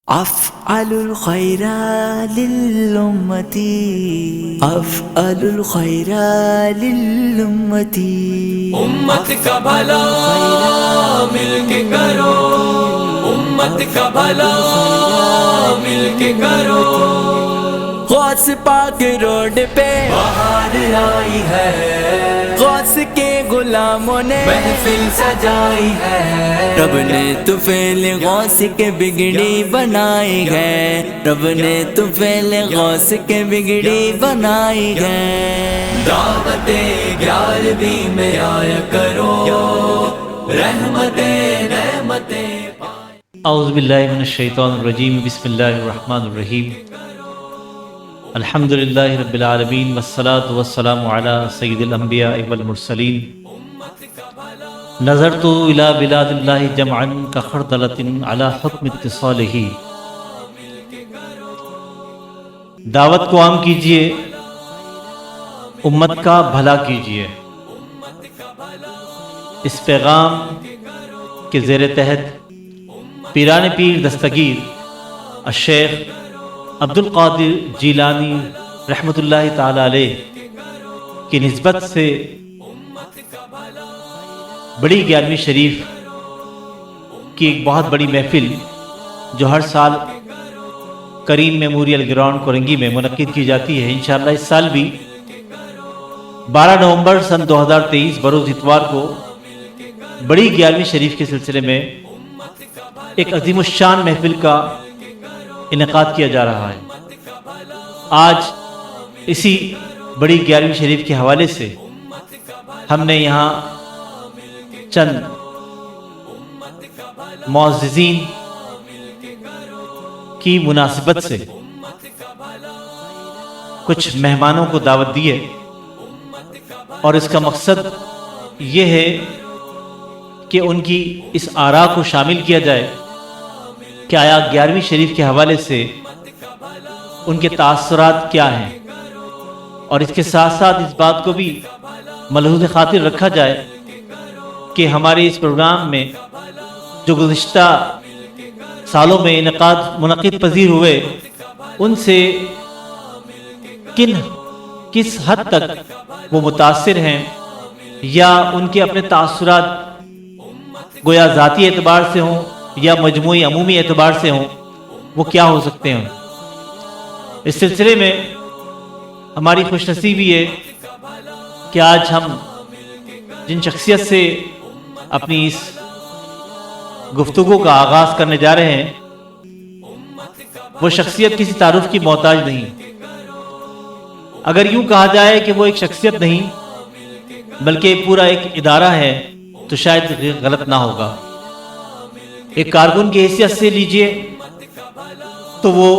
أفعل الخير للأمة أفعل الخير للأمة امت کا بھلا مل کے کرو، امت کا بھلا مل کے کرو۔ غوث پاک روڈ پہ بہار آئی ہے، غوث کے غلاموں نے محفل سجائی ہے۔ رب نے طفیل غوث کے بگڑی بنائی ہے، رب نے طفیل غوث کے بگڑی بنائی ہے۔ دعوت 11ویں میں آیا کرو، رحمتیں نعمتیں پائے۔ اعوذ باللہ من الشیطان الرجیم، بسم اللہ الرحمن الرحیم۔ الحمدللہ رب العالمین والصلاة والسلام علی سید الانبیاء والمرسلین۔ نظرت الی بلاد اللہ جمعا کخردلۃ علی حکم اتصالہ۔ دعوت کو عام کیجئے، امت کا بھلا کیجئے۔ اس پیغام کے زیر تحت پیران پیر دستگیر الشیخ عبدالقادر جیلانی رحمۃ اللہ تعالی علیہ کی نسبت سے بڑی 11ویں شریف کی ایک بہت بڑی محفل جو ہر سال کریم میموریل گراؤنڈ کورنگی میں منعقد کی جاتی ہے، انشاءاللہ اس سال بھی 12 نومبر سن 2023 بروز اتوار کو بڑی 11ویں شریف کے سلسلے میں ایک عظیم الشان محفل کا انعقاد کیا جا رہا ہے۔ آج اسی بڑی 11ویں شریف کے حوالے سے ہم نے یہاں چند معززین کی مناسبت سے کچھ مہمانوں کو دعوت دی ہے، اور اس کا مقصد یہ ہے کہ ان کی اس آراء کو شامل کیا جائے کہ آیا 11ویں شریف کے حوالے سے ان کے تاثرات کیا ہیں، اور اس کے ساتھ ساتھ اس بات کو بھی ملحوظ خاطر رکھا جائے کہ ہمارے اس پروگرام میں جو گزشتہ سالوں میں منعقد پذیر ہوئے ان سے کس حد تک وہ متاثر ہیں، یا ان کے اپنے تاثرات گویا ذاتی اعتبار سے ہوں یا مجموعی عمومی اعتبار سے ہوں، وہ کیا ہو سکتے ہیں۔ اس سلسلے میں ہماری خوش نصیبی ہے کہ آج ہم جن شخصیت سے اپنی اس گفتگو کا آغاز کرنے جا رہے ہیں وہ شخصیت کسی تعارف کی محتاج نہیں۔ اگر یوں کہا جائے کہ وہ ایک شخصیت نہیں بلکہ پورا ایک ادارہ ہے تو شاید غلط نہ ہوگا۔ ایک کارکن کی حیثیت سے لیجئے تو وہ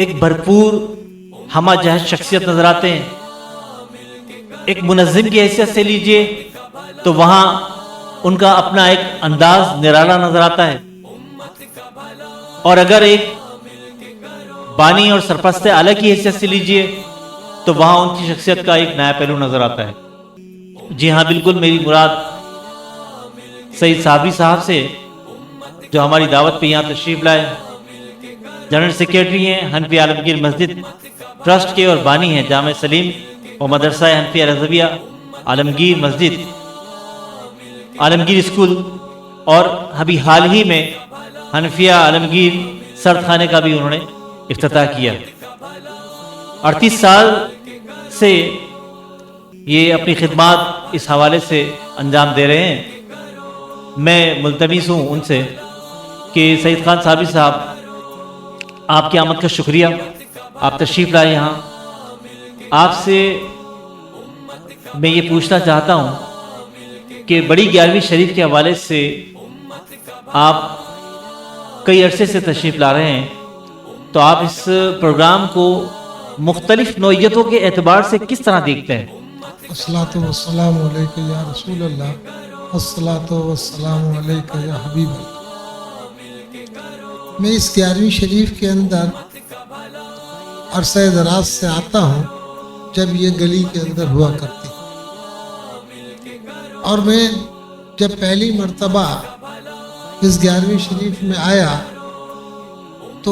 ایک بھرپور ہمہ جہت شخصیت نظر آتے ہیں۔ ایک منظم کی حیثیت سے لیجئے تو وہاں ان کا اپنا ایک انداز نرالا نظر آتا ہے، اور اگر ایک بانی اور سرپرست اعلیٰ کی حیثیت سے لیجئے تو وہاں ان کی شخصیت کا ایک نیا پہلو نظر آتا ہے۔ جی ہاں، بالکل میری مراد سید صابری صاحب سے جو ہماری دعوت پہ یہاں تشریف لائے، جنرل سیکریٹری ہیں حنفی عالمگیر مسجد ٹرسٹ کے اور بانی ہیں جامع سلیم و مدرسہ حنفی رضویہ عالمگیر مسجد عالمگیر اسکول، اور ابھی حال ہی میں حنفیہ عالمگیر سرد خانے کا بھی انہوں نے افتتاح کیا۔ 38 سال سے یہ اپنی خدمات اس حوالے سے انجام دے رہے ہیں۔ میں ملتمس ہوں ان سے کہ سعید خان صابری صاحب، آپ کی آمد کا شکریہ، آپ تشریف لائے یہاں۔ آپ سے میں یہ پوچھنا چاہتا ہوں کہ بڑی 11ویں شریف کے حوالے سے آپ کئی عرصے سے تشریف لا رہے ہیں، تو آپ اس پروگرام کو مختلف نوعیتوں کے اعتبار سے کس طرح دیکھتے ہیں؟ الصلاۃ والسلام علیک یا رسول اللہ، الصلاۃ والسلام علیک یا حبیب اللہ۔ میں اس 11ویں شریف کے اندر عرصہ دراز سے آتا ہوں جب یہ گلی کے اندر ہوا کرتی، اور میں جب پہلی مرتبہ اس 11ویں شریف میں آیا تو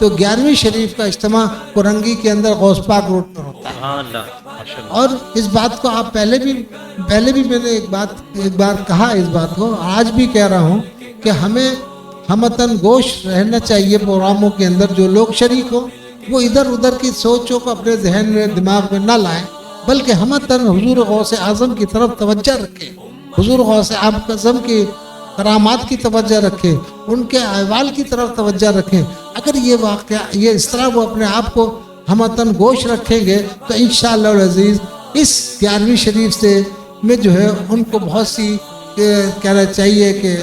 تو 11ویں شریف کا اجتماع کرنگی کے اندر غوث پاک روڈ پر ہوتا ہے. اور اس بات کو آپ پہلے بھی میں نے ایک بار کہا اس بات کو، آج بھی کہہ رہا ہوں کہ ہمیں ہمتن گوش رہنا چاہیے پروگراموں کے اندر. جو لوگ شریک ہوں وہ ادھر ادھر کی سوچوں کو اپنے ذہن میں دماغ میں نہ لائیں، بلکہ ہمتن حضور غوث اعظم کی طرف توجہ رکھیں، حضور غوث اعظم کی کرامات کی توجہ رکھیں، ان کے احوال کی طرف توجہ رکھیں. اگر یہ واقعہ یہ اس طرح وہ اپنے آپ کو ہمتن گوش رکھیں گے تو انشاءاللہ العزیز اس 11ویں شریف سے میں جو ہے ان کو بہت سی کہنا چاہیے کہ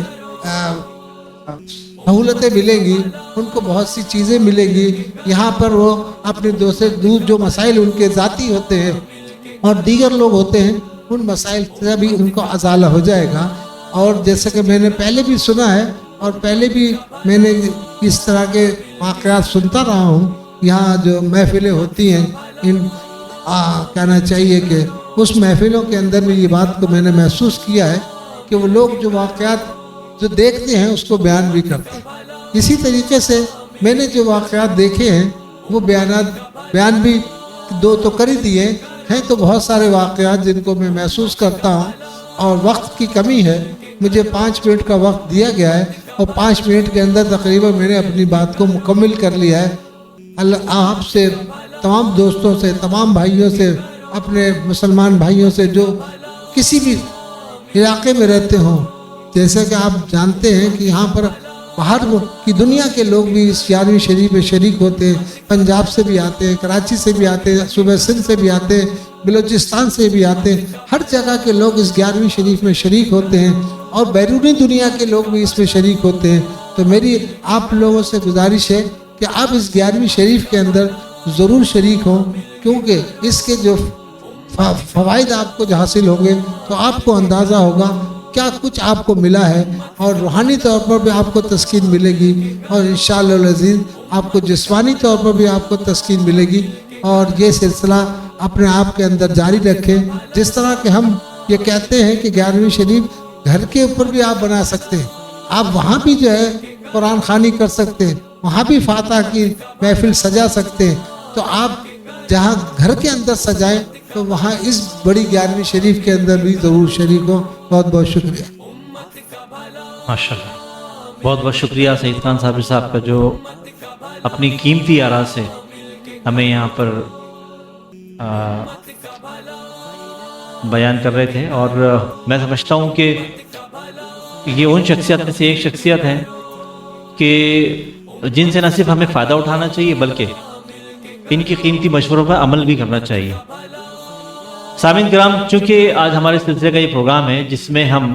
سہولتیں ملیں گی، ان کو بہت سی چیزیں ملیں گی. یہاں پر وہ اپنے دوسرے جو مسائل ان کے ذاتی ہوتے ہیں اور دیگر لوگ ہوتے ہیں، ان مسائل سے بھی ان کو ازالہ ہو جائے گا. اور جیسے کہ میں نے پہلے بھی سنا ہے اور پہلے بھی میں نے اس طرح کے واقعات سنتا رہا ہوں، یہاں جو محفلیں ہوتی ہیں کہنا چاہیے کہ اس محفلوں کے اندر بھی یہ بات کو میں نے محسوس کیا ہے کہ وہ لوگ جو واقعات جو دیکھتے ہیں اس کو بیان بھی کرتے ہیں. اسی طریقے سے میں نے جو واقعات دیکھے ہیں وہ بیان بھی دو تو کر ہی دیے ہیں. تو بہت سارے واقعات جن کو میں محسوس کرتا ہوں اور وقت کی کمی ہے، مجھے 5 منٹ کا وقت دیا گیا ہے اور 5 منٹ کے اندر تقریباً میں نے اپنی بات کو مکمل کر لیا ہے. اللہ آپ سے، تمام دوستوں سے، تمام بھائیوں سے، اپنے مسلمان بھائیوں سے جو کسی بھی علاقے میں رہتے ہوں، جیسے کہ آپ جانتے ہیں کہ یہاں پر باہر کی دنیا کے لوگ بھی اس 11ویں شریف میں شریک ہوتے ہیں. پنجاب سے بھی آتے ہیں، کراچی سے بھی آتے ہیں، صوبہ سندھ سے بھی آتے ہیں، بلوچستان سے بھی آتے ہیں. ہر جگہ کے لوگ اس 11ویں شریف میں شریک ہوتے ہیں اور بیرونی دنیا کے لوگ بھی اس میں شریک ہوتے ہیں. تو میری آپ لوگوں سے گزارش ہے کہ آپ اس 11ویں شریف کے اندر ضرور شریک ہوں، کیونکہ اس کے جو فوائد آپ کو جو حاصل ہوں گے تو آپ کو اندازہ ہوگا کیا کچھ آپ کو ملا ہے، اور روحانی طور پر بھی آپ کو تسکین ملے گی، اور انشاءاللہ العزیز آپ کو جسمانی طور پر بھی آپ کو تسکین ملے گی. اور یہ سلسلہ اپنے آپ کے اندر جاری رکھیں. جس طرح کہ ہم یہ کہتے ہیں کہ 11ویں شریف گھر کے اوپر بھی آپ بنا سکتے ہیں، آپ وہاں بھی جو ہے قرآن خوانی کر سکتے ہیں، وہاں بھی فاتحہ کی محفل سجا سکتے ہیں. تو آپ جہاں گھر کے اندر سجائیں تو وہاں اس بڑی 11ویں شریف کے اندر بھی ضرور شریک ہوں. بہت بہت شکریہ. ماشاءاللہ، بہت بہت شکریہ سعید خان صاحب کا، جو اپنی قیمتی آراء سے ہمیں یہاں پر بیان کر رہے تھے. اور میں سمجھتا ہوں کہ یہ ان شخصیات میں سے ایک شخصیت ہے کہ جن سے نہ صرف ہمیں فائدہ اٹھانا چاہیے بلکہ ان کی قیمتی مشوروں پر عمل بھی کرنا چاہیے. سامعین کرام، چونکہ آج ہمارے سلسلے کا یہ پروگرام ہے جس میں ہم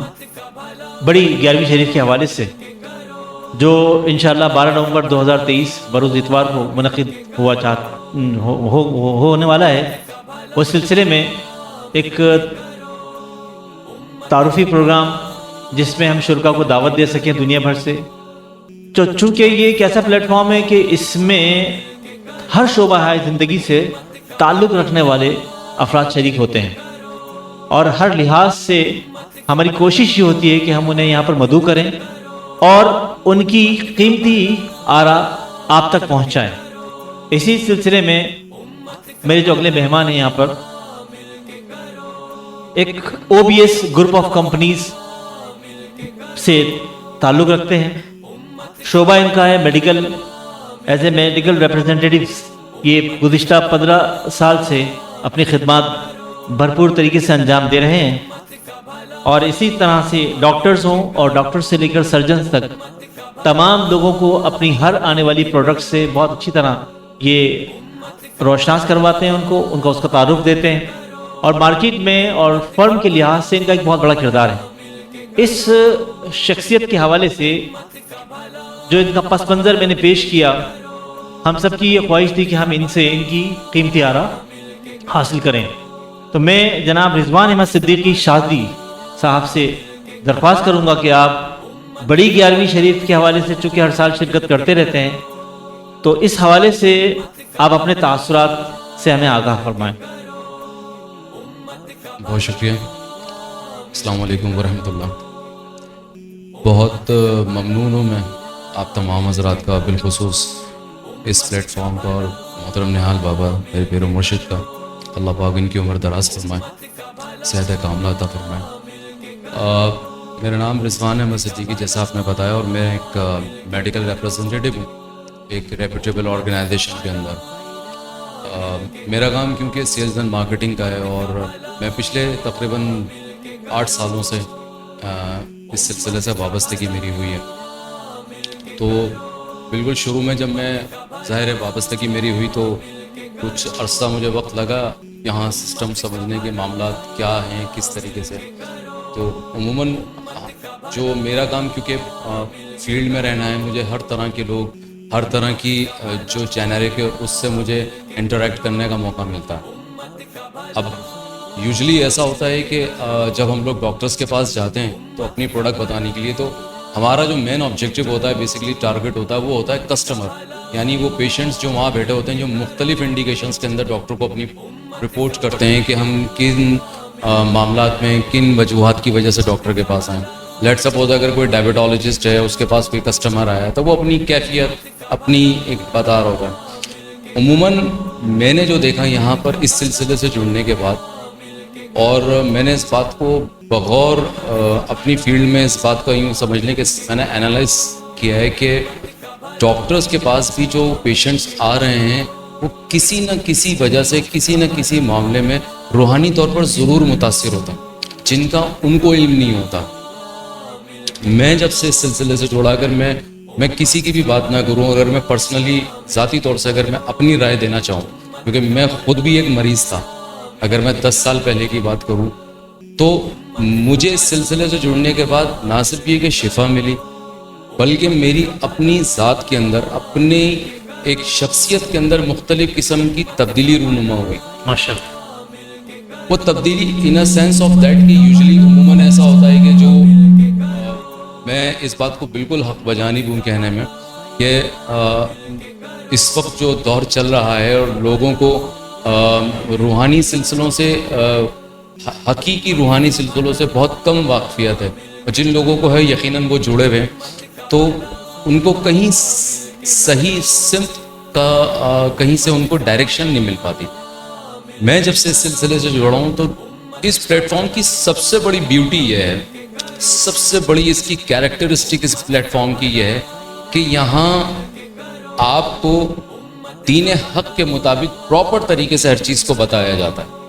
بڑی 11ویں شریف کے حوالے سے، جو انشاءاللہ 12 نومبر 2023 بروز اتوار کو منعقد ہونے والا ہے، اس سلسلے میں ایک تعارفی پروگرام جس میں ہم شرکاء کو دعوت دے سکیں دنیا بھر سے. چونکہ یہ ایک ایسا پلیٹ فارم ہے کہ اس میں ہر شعبہ زندگی سے تعلق رکھنے والے افراد شریک ہوتے ہیں، اور ہر لحاظ سے ہماری کوشش یہ ہوتی ہے کہ ہم انہیں یہاں پر مدعو کریں اور ان کی قیمتی آراء آپ تک پہنچائیں. اسی سلسلے میں میرے جو اگلے مہمان ہیں یہاں پر ایک OBS گروپ آف کمپنیز سے تعلق رکھتے ہیں. شعبہ ان کا ہے میڈیکل، ایز اے میڈیکل ریپرزینٹیٹیو. یہ گزشتہ 15 سال سے اپنی خدمات بھرپور طریقے سے انجام دے رہے ہیں، اور اسی طرح سے ڈاکٹرز ہوں اور ڈاکٹر سے لے کر سرجنز تک تمام لوگوں کو اپنی ہر آنے والی پروڈکٹ سے بہت اچھی طرح یہ روشناس کرواتے ہیں، ان کا اس کا تعارف دیتے ہیں، اور مارکیٹ میں اور فرم کے لحاظ سے ان کا ایک بہت بڑا کردار ہے. اس شخصیت کے حوالے سے جو ان کا پس منظر میں نے پیش کیا، ہم سب کی یہ خواہش تھی کہ ہم ان سے ان کی قیمتی آراء حاصل کریں. تو میں جناب رضوان احمد صدیقی شاذلی صاحب سے درخواست کروں گا کہ آپ بڑی 11ویں شریف کے حوالے سے، چونکہ ہر سال شرکت کرتے رہتے ہیں، تو اس حوالے سے آپ اپنے تاثرات سے ہمیں آگاہ فرمائیں. بہت شکریہ. السلام علیکم ورحمۃ اللہ. بہت ممنون ہوں میں آپ تمام حضرات کا، بالخصوص اس پلیٹ فارم کا اور محترم نہال بابا میرے پیر و مرشد کا، اللہ پاک ان کی عمر دراز فرمائے، صحت کاملہ عطا فرمائے۔ میرا نام رضوان احمد صدیقی، جیسا آپ نے بتایا، اور میں ایک میڈیکل ریپرزنٹیٹیو ہوں ایک ریپوٹیبل آرگنائزیشن کے اندر۔ میرا کام کیونکہ سیلز اینڈ مارکیٹنگ کا ہے، اور میں پچھلے تقریباً 8 سالوں سے اس سلسلے سے وابستگی میری ہوئی ہے۔ تو بالکل شروع میں جب میں ظاہر وابستگی میری ہوئی تو کچھ عرصہ مجھے وقت لگا یہاں سسٹم سمجھنے کے معاملات کیا ہیں، کس طریقے سے۔ تو عموماً جو میرا کام کیونکہ فیلڈ میں رہنا ہے، مجھے ہر طرح کے لوگ، ہر طرح کی جو جینرک ہے اس سے مجھے انٹریکٹ کرنے کا موقع ملتا ہے۔ اب یوزلی ایسا ہوتا ہے کہ جب ہم لوگ ڈاکٹرز کے پاس جاتے ہیں تو اپنی پروڈکٹ بتانے کے لیے، تو ہمارا جو مین آبجیکٹیو ہوتا ہے، بیسیکلی ٹارگٹ ہوتا ہے، وہ ہوتا ہے کسٹمر، یعنی وہ پیشنٹس جو وہاں بیٹھے ہوتے ہیں، جو مختلف انڈیکیشنز کے اندر ڈاکٹر کو اپنی رپورٹ کرتے ہیں کہ ہم کن معاملات میں، کن وجوہات کی وجہ سے ڈاکٹر کے پاس آئیں۔ لیٹ سپوز اگر کوئی ڈائبٹالوجسٹ ہے، اس کے پاس کوئی کسٹمر آیا ہے، تو وہ اپنی کیفیت اپنی ایک بتا رہا ہوگا۔ عموماً میں نے جو دیکھا یہاں پر اس سلسلے سے جڑنے کے بعد، اور میں نے اس بات کو بغور اپنی فیلڈ میں اس بات کا یوں سمجھ لیں کہ میں نے انالائز کیا ہے کہ ڈاکٹرز کے پاس بھی جو پیشنٹس آ رہے ہیں وہ کسی نہ کسی وجہ سے، کسی نہ کسی معاملے میں روحانی طور پر ضرور متاثر ہوتے ہیں، جن کا ان کو علم نہیں ہوتا۔ میں جب سے اس سلسلے سے جوڑا، اگر میں کسی کی بھی بات نہ کروں، اگر میں پرسنلی ذاتی طور سے اگر میں اپنی رائے دینا چاہوں، کیونکہ میں خود بھی ایک مریض تھا، اگر میں 10 سال پہلے کی بات کروں، تو مجھے اس سلسلے سے جڑنے کے بعد نہ صرف یہ کہ شفا ملی، بلکہ میری اپنی ذات کے اندر، اپنی ایک شخصیت کے اندر مختلف قسم کی تبدیلی رونما ہوئی۔ ماشاءاللہ۔ وہ تبدیلی ان اے سینس آف دیٹ کہ یوزلی عموماً ایسا ہوتا ہے کہ جو میں اس بات کو بالکل حق بجانب ہوں کہنے میں کہ اس وقت جو دور چل رہا ہے اور لوگوں کو روحانی سلسلوں سے، حقیقی روحانی سلسلوں سے بہت کم واقفیت ہے، اور جن لوگوں کو ہے یقیناً وہ جڑے ہوئے ہیں، تو ان کو کہیں صحیح سمت کا کہیں سے ان کو ڈائریکشن نہیں مل پاتی۔ میں جب سے اس سلسلے سے جڑا ہوں تو اس پلیٹ فارم کی سب سے بڑی بیوٹی یہ ہے، سب سے بڑی اس کی کیریکٹرسٹک اس پلیٹ فارم کی یہ ہے کہ یہاں آپ کو دین حق کے مطابق پراپر طریقے سے ہر چیز کو بتایا جاتا ہے۔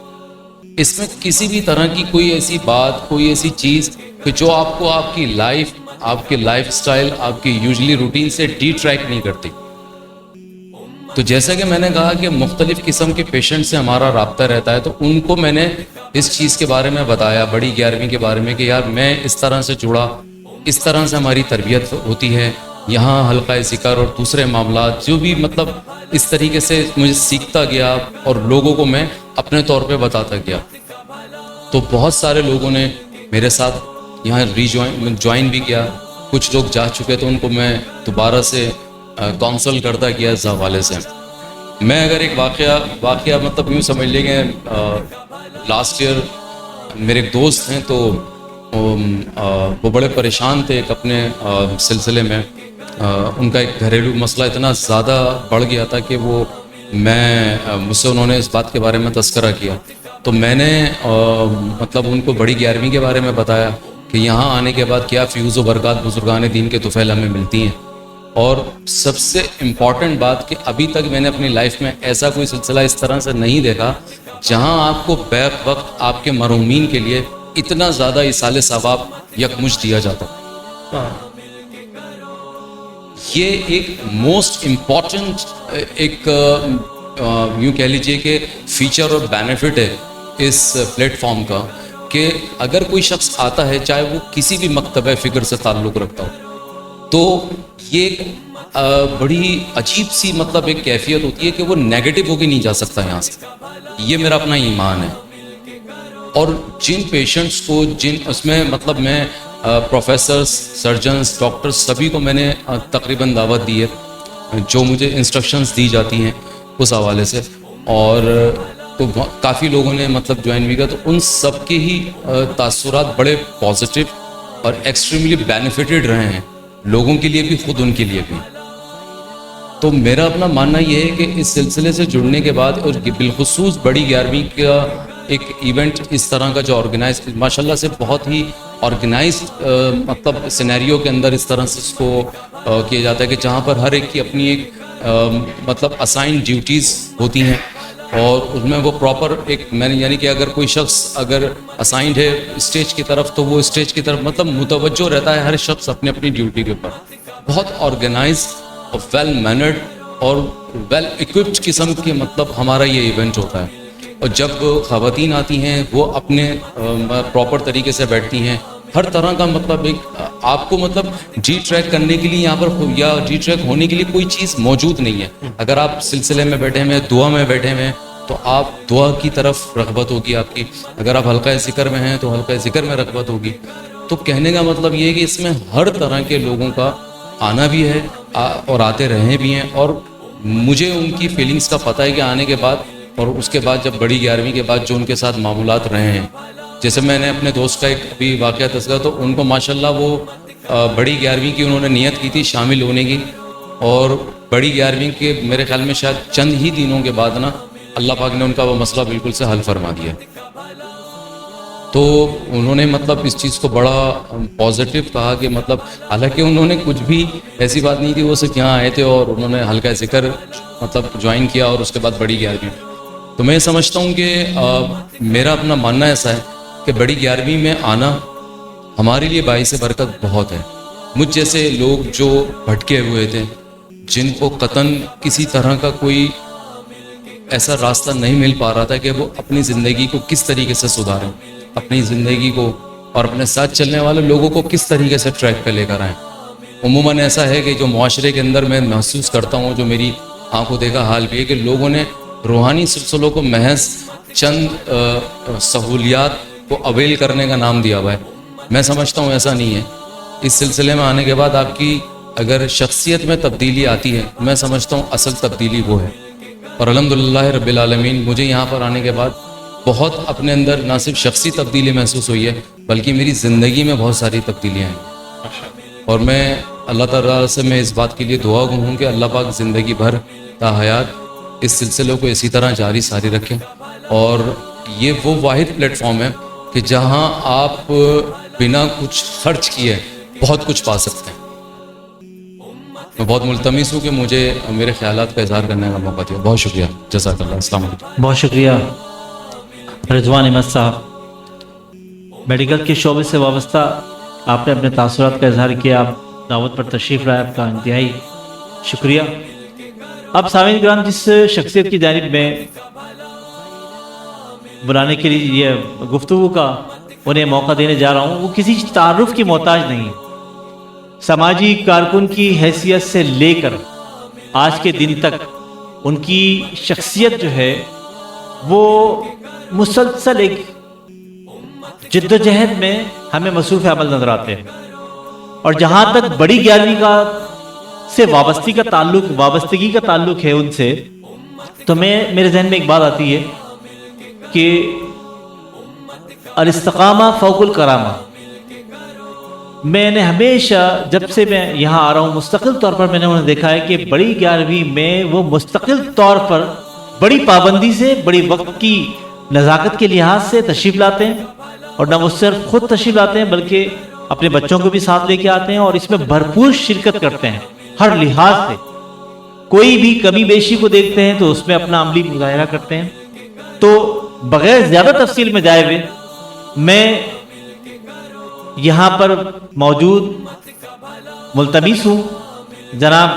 اس میں کسی بھی طرح کی کوئی ایسی بات، کوئی ایسی چیز کہ جو آپ کو آپ کی لائف، آپ کے لائف سٹائل، آپ کی یوزلی روٹین سے ڈی ٹریک نہیں کرتی۔ تو جیسا کہ میں نے کہا کہ مختلف قسم کے پیشنٹ سے ہمارا رابطہ رہتا ہے، تو ان کو میں نے اس چیز کے بارے میں بتایا، بڑی 11ویں کے بارے میں، کہ یار میں اس طرح سے جڑا، اس طرح سے ہماری تربیت ہوتی ہے یہاں، حلقہ ذکر اور دوسرے معاملات جو بھی مطلب اس طریقے سے مجھے سیکھتا گیا اور لوگوں کو میں اپنے طور پہ بتاتا گیا۔ تو بہت سارے لوگوں نے میرے ساتھ یہاں جوائن بھی کیا، کچھ لوگ جا چکے تو ان کو میں دوبارہ سے کونسل کرتا کیا اس حوالے سے۔ میں اگر ایک واقعہ مطلب یوں سمجھ لیں کہ لاسٹ ایئر میرے ایک دوست ہیں، تو وہ بڑے پریشان تھے ایک اپنے سلسلے میں، ان کا ایک گھریلو مسئلہ اتنا زیادہ بڑھ گیا تھا کہ وہ مجھ سے انہوں نے اس بات کے بارے میں تذکرہ کیا، تو میں نے مطلب ان کو بڑی 11ویں کے بارے میں بتایا کہ یہاں آنے کے بعد کیا فیوز و برکات بزرگان دین کے طفیل ہمیں ملتی ہیں۔ اور سب سے امپورٹنٹ بات کہ ابھی تک میں نے اپنی لائف میں ایسا کوئی سلسلہ اس طرح سے نہیں دیکھا جہاں آپ کو بیک وقت آپ کے مرحومین کے لیے اتنا زیادہ ایصال ثواب یکمشت دیا جاتا۔ یہ ایک موسٹ امپورٹنٹ ایک یوں کہہ لیجئے کہ فیچر اور بینیفٹ ہے اس پلیٹ فارم کا، کہ اگر کوئی شخص آتا ہے چاہے وہ کسی بھی مکتبہ فکر سے تعلق رکھتا ہو، تو یہ ایک بڑی عجیب سی مطلب ایک کیفیت ہوتی ہے کہ وہ نیگیٹو ہو کے نہیں جا سکتا یہاں سے۔ یہ میرا اپنا ایمان ہے۔ اور جن پیشنٹس کو اس میں مطلب میں پروفیسرز، سرجنز، ڈاکٹرز سبھی کو میں نے تقریباً دعوت دی ہے، جو مجھے انسٹرکشنز دی جاتی ہیں اس حوالے سے، اور تو کافی لوگوں نے مطلب جوائن بھی کیا، تو ان سب کے ہی تاثرات بڑے پازیٹیو اور ایکسٹریملی بینیفٹڈ رہے ہیں، لوگوں کے لیے بھی، خود ان کے لیے بھی۔ تو میرا اپنا ماننا یہ ہے کہ اس سلسلے سے جڑنے کے بعد اور بالخصوص بڑی 11ویں کا ایک ایونٹ اس طرح کا جو آرگنائز ماشاءاللہ سے بہت ہی آرگنائزڈ مطلب سینیریو کے اندر اس طرح سے اس کو کیا جاتا ہے کہ جہاں پر ہر ایک کی اپنی ایک مطلب اسائنڈ ڈیوٹیز ہوتی ہیں اور اس میں وہ پراپر ایک میں نے یعنی کہ اگر کوئی شخص اگر اسائنڈ ہے اسٹیج کی طرف تو وہ اسٹیج کی طرف مطلب متوجہ رہتا ہے ہر شخص اپنی اپنی ڈیوٹی کے اوپر. بہت آرگنائز اور ویل مینرڈ اور ویل اکوپڈ قسم کے مطلب ہمارا یہ ایونٹ ہوتا ہے. اور جب خواتین آتی ہیں وہ اپنے پراپر طریقے سے بیٹھتی ہیں. ہر طرح کا مطلب ایک آپ کو مطلب جی ٹریک کرنے کے لیے یہاں پر یا جی ٹریک ہونے کے لیے کوئی چیز موجود نہیں ہے. اگر آپ سلسلے میں بیٹھے ہوئے دعا میں بیٹھے ہوئے تو آپ دعا کی طرف رغبت ہوگی آپ کی. اگر آپ حلقہ ذکر میں ہیں تو حلقہ ذکر میں رغبت ہوگی. تو کہنے کا مطلب یہ ہے کہ اس میں ہر طرح کے لوگوں کا آنا بھی ہے اور آتے رہے بھی ہیں. اور مجھے ان کی فیلنگز کا پتہ ہے کہ آنے کے بعد اور اس کے بعد جب بڑی 11ویں کے بعد جو ان کے ساتھ معمولات رہے ہیں, جیسے میں نے اپنے دوست کا ایک ابھی واقعہ تذکرہ تو ان کو ماشاءاللہ وہ بڑی 11ویں کی انہوں نے نیت کی تھی شامل ہونے کی اور بڑی 11ویں کے میرے خیال میں شاید چند ہی دنوں کے بعد نا اللہ پاک نے ان کا وہ مسئلہ بالکل سے حل فرما دیا. تو انہوں نے مطلب اس چیز کو بڑا پازیٹیو کہا کہ مطلب حالانکہ انہوں نے کچھ بھی ایسی بات نہیں تھی, وہ صرف یہاں آئے تھے اور انہوں نے حلقہ ذکر مطلب جوائن کیا اور اس کے بعد بڑی 11ویں. تو میں سمجھتا ہوں کہ میرا اپنا ماننا ایسا ہے کہ بڑی 11ویں میں آنا ہمارے لیے باعث برکت بہت ہے. مجھ جیسے لوگ جو بھٹکے ہوئے تھے, جن کو قطعاً کسی طرح کا کوئی ایسا راستہ نہیں مل پا رہا تھا کہ وہ اپنی زندگی کو کس طریقے سے سدھاریں, اپنی زندگی کو اور اپنے ساتھ چلنے والے لوگوں کو کس طریقے سے ٹریک پہ لے کر آئیں. عموماً ایسا ہے کہ جو معاشرے کے اندر میں محسوس کرتا ہوں, جو میری آنکھوں دیکھا حال بھی ہے کہ لوگوں نے روحانی سلسلوں کو محض چند سہولیات کو اویل کرنے کا نام دیا ہوا ہے. میں سمجھتا ہوں ایسا نہیں ہے. اس سلسلے میں آنے کے بعد آپ کی اگر شخصیت میں تبدیلی آتی ہے, میں سمجھتا ہوں اصل تبدیلی وہ ہے. اور الحمدللہ رب العالمین مجھے یہاں پر آنے کے بعد بہت اپنے اندر نہ صرف شخصی تبدیلی محسوس ہوئی ہے بلکہ میری زندگی میں بہت ساری تبدیلیاں ہیں. اور میں اللہ تعالیٰ سے میں اس بات کے لیے دعا گو ہوں کہ اللہ پاک زندگی بھر تا حیات اس سلسلے کو اسی طرح جاری ساری رکھیں. اور یہ وہ واحد پلیٹ فارم ہے کہ جہاں آپ بنا کچھ خرچ کیے بہت کچھ پا سکتے ہیں. میں بہت ملتمس ہوں کہ مجھے میرے خیالات کا اظہار کرنے کا موقع دیا. بہت شکریہ. جزاک اللہ. السلام علیکم. بہت شکریہ رضوان احمد صاحب. میڈیکل کے شعبے سے وابستہ آپ نے اپنے تاثرات کا اظہار کیا, آپ دعوت پر تشریف لائے, آپ کا انتہائی شکریہ. اب سامعین کرام جس شخصیت کی جانب میں بلانے کے لیے یہ گفتگو کا انہیں موقع دینے جا رہا ہوں, وہ کسی تعارف کی محتاج نہیں. سماجی کارکن کی حیثیت سے لے کر آج کے دن تک ان کی شخصیت جو ہے وہ مسلسل ایک جد و جہد میں ہمیں مصروف عمل نظر آتے ہیں. اور جہاں تک بڑی 11ویں کا سے وابستگی کا تعلق ہے ان سے, تو میرے ذہن میں ایک بات آتی ہے کہ الاستقامہ فوق الکرامہ. میں نے ہمیشہ جب سے میں یہاں آ رہا ہوں مستقل طور پر میں نے انہیں دیکھا ہے کہ بڑی 11ویں میں وہ مستقل طور پر بڑی پابندی سے, بڑی وقت کی نزاکت کے لحاظ سے تشریف لاتے ہیں. اور نہ وہ صرف خود تشریف لاتے ہیں بلکہ اپنے بچوں کو بھی ساتھ لے کے آتے ہیں اور اس میں بھرپور شرکت کرتے ہیں ہر لحاظ سے. کوئی بھی کمی بیشی کو دیکھتے ہیں تو اس میں اپنا عملی مظاہرہ کرتے ہیں. تو بغیر زیادہ تفصیل میں جائے ہوئے میں یہاں پر موجود ملتمس ہوں جناب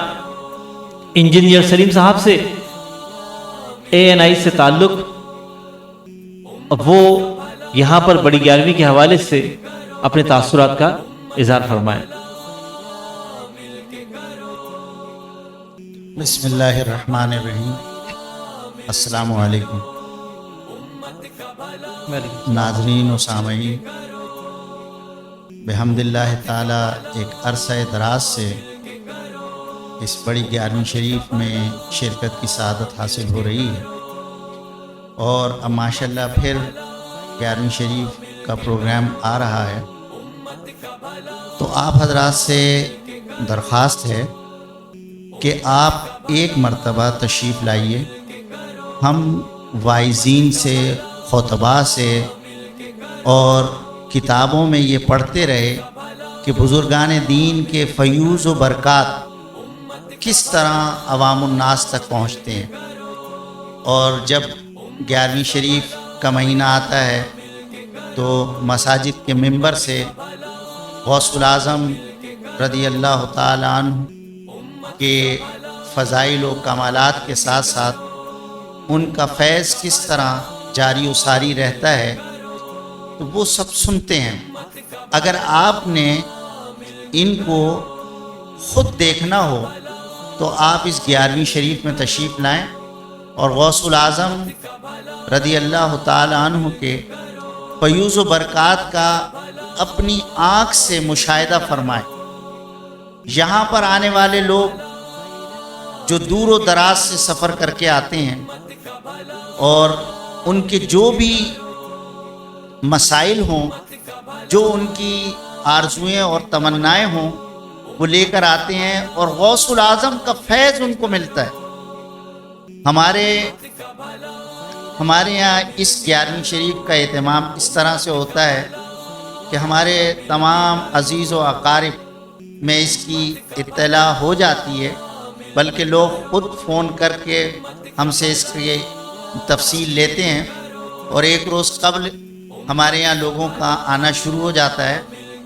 انجینئر سلیم صاحب سے, ANI سے تعلق, وہ یہاں پر بڑی 11ویں کے حوالے سے اپنے تاثرات کا اظہار فرمائیں. بسم اللہ الرحمن الرحیم. السلام علیکم ناظرین و سامعین. بحمد اللہ تعالی ایک عرصہ دراز سے اس بڑی 11ویں شریف میں شرکت کی سعادت حاصل ہو رہی ہے اور اب ماشاءاللہ پھر 11ویں شریف کا پروگرام آ رہا ہے. تو آپ حضرات سے درخواست ہے کہ آپ ایک مرتبہ تشریف لائیے، ہم واعظین سے، خطباء سے اور کتابوں میں یہ پڑھتے رہے کہ بزرگان دین کے فیوض و برکات کس طرح عوام الناس تک پہنچتے ہیں۔ اور جب 11ویں شریف کا مہینہ آتا ہے تو مساجد کے منبر سے غوث الاعظم رضی اللہ تعالیٰ عنہ کے فضائل و کمالات کے ساتھ ساتھ ان کا فیض کس طرح جاری و ساری رہتا ہے تو وہ سب سنتے ہیں۔ اگر آپ نے ان کو خود دیکھنا ہو تو آپ اس 11ویں شریف میں تشریف لائیں اور غوث الاعظم رضی اللہ تعالیٰ عنہ کے فیوض و برکات کا اپنی آنکھ سے مشاہدہ فرمائیں۔ یہاں پر آنے والے لوگ جو دور و دراز سے سفر کر کے آتے ہیں اور ان کے جو بھی مسائل ہوں، جو ان کی آرزوئیں اور تمنائیں ہوں، وہ لے کر آتے ہیں اور غوث الاعظم کا فیض ان کو ملتا ہے۔ ہمارے یہاں اس 11ویں شریف کا اہتمام اس طرح سے ہوتا ہے کہ ہمارے تمام عزیز و اقارب میں اس کی اطلاع ہو جاتی ہے، بلکہ لوگ خود فون کر کے ہم سے اس کی تفصیل لیتے ہیں، اور ایک روز قبل ہمارے یہاں لوگوں کا آنا شروع ہو جاتا ہے،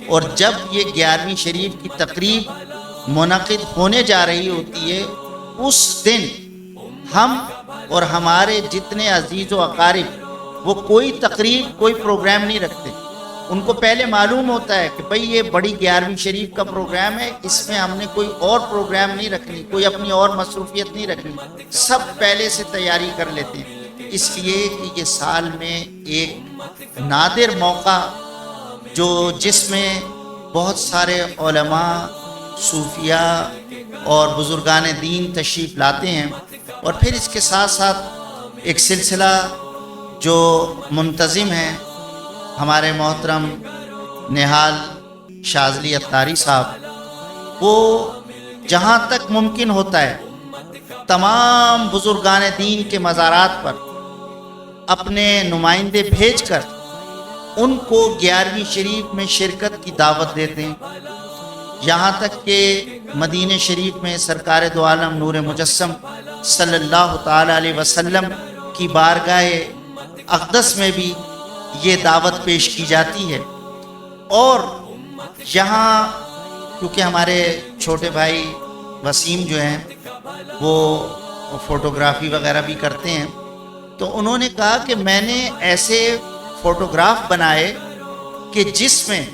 اور جب یہ 11ویں شریف کی تقریب منعقد ہونے جا رہی ہوتی ہے اس دن ہم اور ہمارے جتنے عزیز و اقارب وہ کوئی تقریب، کوئی پروگرام نہیں رکھتے۔ ان کو پہلے معلوم ہوتا ہے کہ بھئی یہ بڑی 11ویں شریف کا پروگرام ہے، اس میں ہم نے کوئی اور پروگرام نہیں رکھنی، کوئی اپنی اور مصروفیت نہیں رکھنی، سب پہلے سے تیاری کر لیتے ہیں، اس لیے کہ یہ سال میں ایک نادر موقع جس میں بہت سارے علماء، صوفیاء اور بزرگان دین تشریف لاتے ہیں، اور پھر اس کے ساتھ ساتھ ایک سلسلہ جو منتظم ہے ہمارے محترم نہال شاذلی اتاری صاحب، وہ جہاں تک ممکن ہوتا ہے تمام بزرگان دین کے مزارات پر اپنے نمائندے بھیج کر ان کو 11ویں شریف میں شرکت کی دعوت دیتے ہیں۔ یہاں تک کہ مدینہ شریف میں سرکار دو عالم نور مجسم صلی اللہ تعالیٰ علیہ وسلم کی بارگاہ اقدس میں بھی یہ دعوت پیش کی جاتی ہے۔ اور یہاں کیونکہ ہمارے چھوٹے بھائی وسیم جو ہیں وہ فوٹوگرافی وغیرہ بھی کرتے ہیں، تو انہوں نے کہا کہ میں نے ایسے فوٹوگراف بنائے کہ جس میں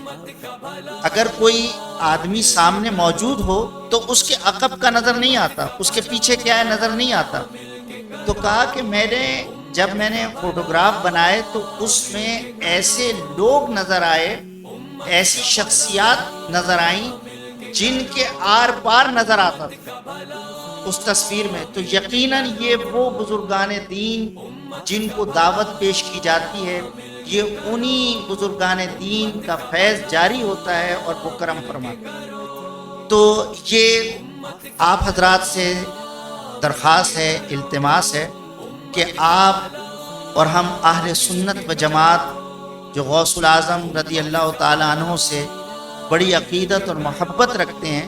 اگر کوئی آدمی سامنے موجود ہو تو اس کے عقب کا نظر نہیں آتا، اس کے پیچھے کیا ہے نظر نہیں آتا۔ تو کہا کہ جب میں نے فوٹوگراف بنائے تو اس میں ایسے لوگ نظر آئے، ایسی شخصیات نظر آئیں جن کے آر پار نظر آتا تھا اس تصویر میں۔ تو یقیناً یہ وہ بزرگان دین جن کو دعوت پیش کی جاتی ہے، یہ انہی بزرگان دین کا فیض جاری ہوتا ہے اور وہ کرم فرماتے ہیں۔ تو یہ آپ حضرات سے درخواست ہے، التماس ہے کہ آپ اور ہم اہل سنت و جماعت جو غوث الاعظم رضی اللہ تعالیٰ عنہ سے بڑی عقیدت اور محبت رکھتے ہیں،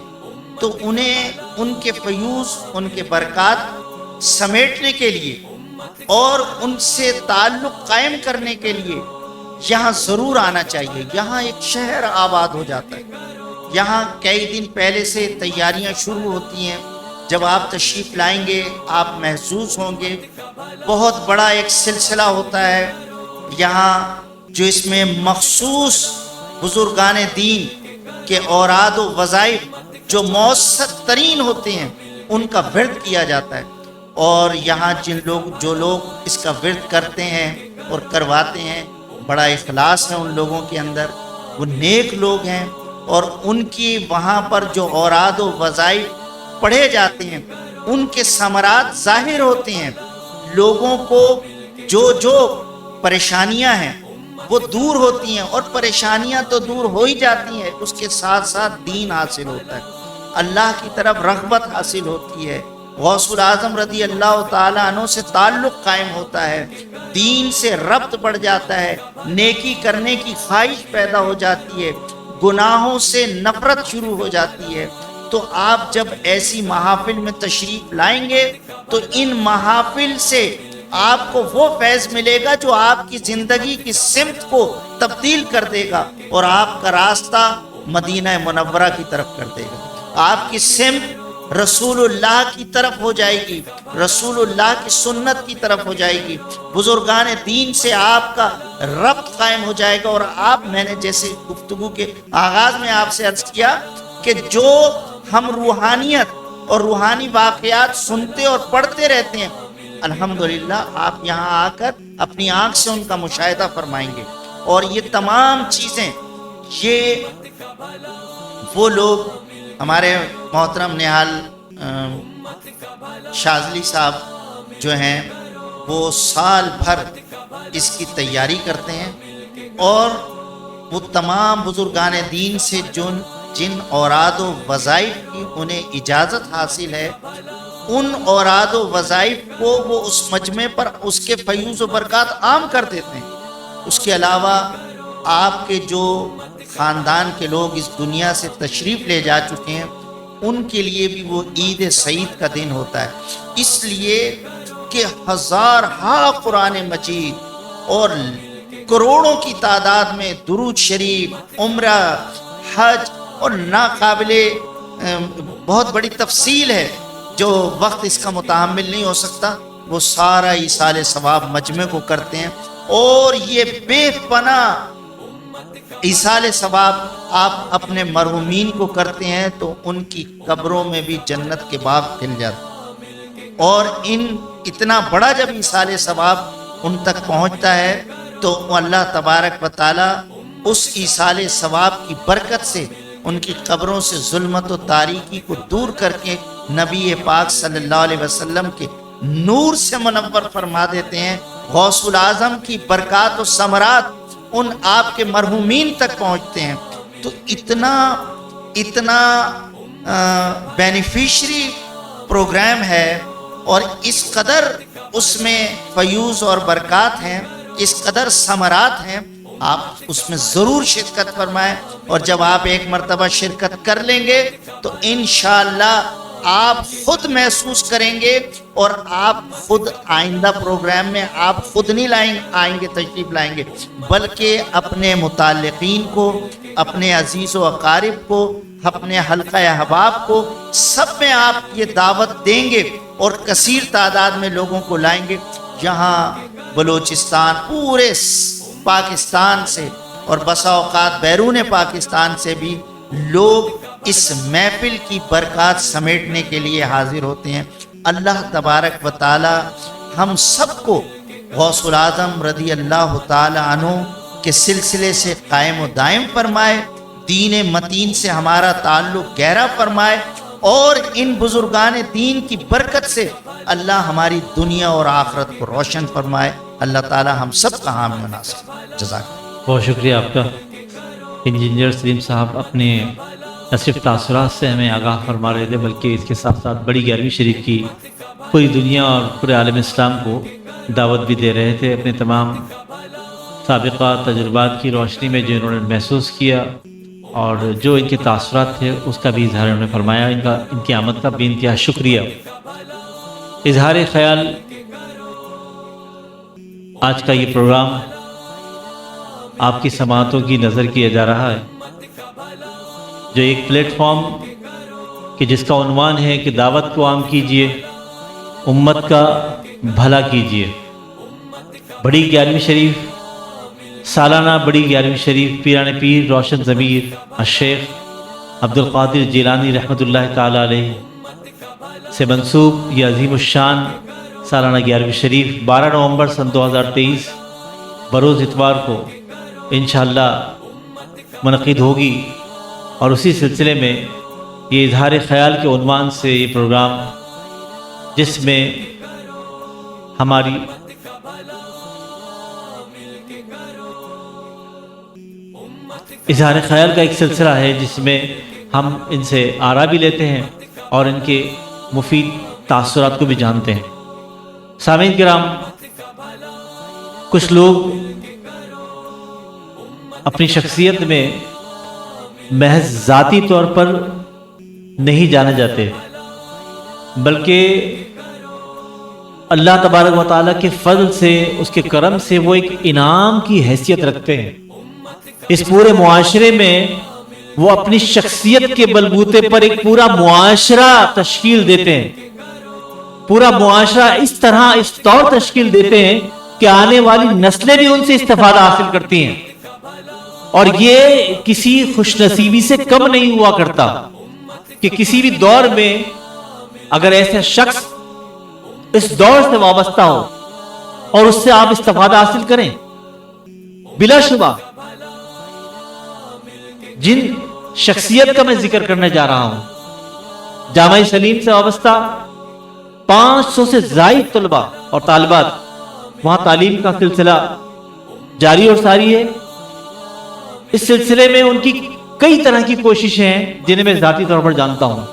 تو انہیں ان کے فیوض، ان کے برکات سمیٹنے کے لیے اور ان سے تعلق قائم کرنے کے لیے یہاں ضرور آنا چاہیے۔ یہاں ایک شہر آباد ہو جاتا ہے، یہاں کئی دن پہلے سے تیاریاں شروع ہوتی ہیں۔ جب آپ تشریف لائیں گے آپ محظوظ ہوں گے، بہت بڑا ایک سلسلہ ہوتا ہے یہاں جو اس میں مخصوص بزرگان دین کے اوراد و وظائف جو مؤثر ترین ہوتے ہیں ان کا ورد کیا جاتا ہے، اور یہاں جو لوگ اس کا ورد کرتے ہیں اور کرواتے ہیں، بڑا اخلاص ہے ان لوگوں کے اندر، وہ نیک لوگ ہیں، اور ان کی وہاں پر جو اوراد و وظائف پڑھے جاتے ہیں ان کے ثمرات ظاہر ہوتے ہیں۔ لوگوں کو جو پریشانیاں ہیں وہ دور ہوتی ہیں، اور پریشانیاں تو دور ہو ہی جاتی ہیں، اس کے ساتھ ساتھ دین حاصل ہوتا ہے۔ اللہ کی طرف رغبت حاصل ہوتی ہے، غوث الاعظم رضی اللہ تعالیٰ عنہ سے تعلق قائم ہوتا ہے، دین سے ربط بڑھ جاتا ہے، نیکی کرنے کی خواہش پیدا ہو جاتی ہے، گناہوں سے نفرت شروع ہو جاتی ہے۔ تو آپ جب ایسی محافل میں تشریف لائیں گے تو ان محافل سے آپ کو وہ فیض ملے گا جو آپ کی زندگی کی سمت کو تبدیل کر دے گا اور آپ کا راستہ مدینہ منورہ کی طرف کر دے گا۔ آپ کی سمت رسول اللہ کی طرف ہو جائے گی، رسول اللہ کی سنت کی طرف ہو جائے گی، بزرگان دین سے آپ کا ربط قائم ہو جائے گا۔ اور آپ، میں نے جیسے گفتگو کے آغاز میں آپ سے عرض کیا کہ جو ہم روحانیت اور روحانی واقعات سنتے اور پڑھتے رہتے ہیں، الحمدللہ آپ یہاں آ کر اپنی آنکھ سے ان کا مشاہدہ فرمائیں گے۔ اور یہ تمام چیزیں، یہ وہ لوگ، ہمارے محترم نہال شاذلی صاحب جو ہیں، وہ سال بھر اس کی تیاری کرتے ہیں، اور وہ تمام بزرگان دین سے جن اوراد و وظائف کی انہیں اجازت حاصل ہے، ان اوراد و وظائف کو وہ اس مجمع پر اس کے فیوض و برکات عام کر دیتے ہیں۔ اس کے علاوہ آپ کے جو خاندان کے لوگ اس دنیا سے تشریف لے جا چکے ہیں، ان کے لیے بھی وہ عید سعید کا دن ہوتا ہے، اس لیے کہ ہزارہا قرآن مجید اور کروڑوں کی تعداد میں درود شریف، عمرہ، حج اور ناقابل بہت بڑی تفصیل ہے جو وقت اس کا متحمل نہیں ہو سکتا، وہ سارا ایصال ثواب مجمع کو کرتے ہیں۔ اور یہ بے پناہ ایصال ثواب آپ اپنے مرحومین کو کرتے ہیں تو ان کی قبروں میں بھی جنت کے باغ کھل جاتے ہیں۔ اور اتنا بڑا جب ایصال ثواب ان تک پہنچتا ہے تو اللہ تبارک و تعالی اس ایصال ثواب کی برکت سے ان کی قبروں سے ظلمت و تاریکی کو دور کر کے نبی پاک صلی اللہ علیہ وسلم کے نور سے منور فرما دیتے ہیں۔ غوث الاعظم کی برکات و ثمرات ان آپ کے مرحومین تک پہنچتے ہیں۔ تو اتنا بینیفیشری پروگرام ہے، اور اس قدر اس میں فیوض اور برکات ہیں، اس قدر ثمرات ہیں، آپ اس میں ضرور شرکت فرمائیں۔ اور جب آپ ایک مرتبہ شرکت کر لیں گے تو انشاءاللہ آپ خود محسوس کریں گے، اور آپ خود آئندہ پروگرام میں آپ خود نہیں آئیں گے تشریف لائیں گے، بلکہ اپنے متعلقین کو، اپنے عزیز و اقارب کو، اپنے حلقہ احباب کو، سب میں آپ یہ دعوت دیں گے اور کثیر تعداد میں لوگوں کو لائیں گے۔ یہاں بلوچستان، پورے پاکستان سے اور بسا اوقات بیرون پاکستان سے بھی لوگ اس محفل کی برکات سمیٹنے کے لیے حاضر ہوتے ہیں۔ اللہ تبارک و تعالی ہم سب کو غوث الاعظم رضی اللہ تعالی عنہ کے سلسلے سے قائم و دائم فرمائے، دین متین سے ہمارا تعلق گہرا فرمائے، اور ان بزرگان دین کی برکت سے اللہ ہماری دنیا اور آخرت کو روشن فرمائے۔ اللہ تعالی ہم سب کا حامی و ناصر۔ جزاک اللہ۔ بہت شکریہ آپ کا انجینئر سلیم صاحب، اپنے نہ صرف تاثرات سے ہمیں آگاہ فرما رہے تھے بلکہ اس کے ساتھ ساتھ بڑی 11ویں شریف کی پوری دنیا اور پورے عالم اسلام کو دعوت بھی دے رہے تھے، اپنے تمام سابقہ تجربات کی روشنی میں جو انہوں نے محسوس کیا اور جو ان کے تاثرات تھے اس کا بھی اظہار انہوں نے فرمایا۔ ان کی آمد کا بھی انتہا شکریہ۔ اظہار خیال آج کا یہ پروگرام آپ کی سماعتوں کی نظر کیا جا رہا ہے، جو ایک پلیٹ فارم کہ جس کا عنوان ہے کہ دعوت کو عام کیجئے، امت کا بھلا کیجئے۔ بڑی 11ویں شریف، سالانہ بڑی 11ویں شریف پیران پیر روشن ضمیر الشیخ عبدالقادر جیلانی رحمۃ اللہ تعالی علیہ سے منسوب یہ عظیم الشان سالانہ 11ویں شریف 12 نومبر سن 2023 بروز اتوار کو انشاءاللہ منعقد ہوگی، اور اسی سلسلے میں یہ اظہار خیال کے عنوان سے یہ پروگرام، جس میں ہماری اظہار خیال کا ایک سلسلہ ہے جس میں ہم ان سے آرا بھی لیتے ہیں اور ان کے مفید تاثرات کو بھی جانتے ہیں۔ سامعین کرام، کچھ لوگ اپنی شخصیت میں محض ذاتی طور پر نہیں جانے جاتے، بلکہ اللہ تبارک و تعالیٰ کے فضل سے، اس کے کرم سے وہ ایک انعام کی حیثیت رکھتے ہیں۔ اس پورے معاشرے میں وہ اپنی شخصیت کے بلبوتے پر ایک پورا معاشرہ تشکیل دیتے ہیں، پورا معاشرہ اس طرح اس طور تشکیل دیتے ہیں کہ آنے والی نسلیں بھی ان سے استفادہ حاصل کرتی ہیں، اور یہ کسی خوش نصیبی سے کم نہیں ہوا کرتا کہ کسی بھی دور میں اگر ایسا شخص اس دور سے وابستہ ہو اور اس سے آپ استفادہ حاصل کریں، بلا شبہ جن شخصیت کا میں ذکر کرنے جا رہا ہوں، جامعہ سلیم سے وابستہ 500 سے زائد طلباء اور طالبات وہاں تعلیم کا سلسلہ جاری اور ساری ہے۔ اس سلسلے میں ان کی کئی طرح کی کوششیں ہیں جنہیں میں ذاتی طور پر جانتا ہوں۔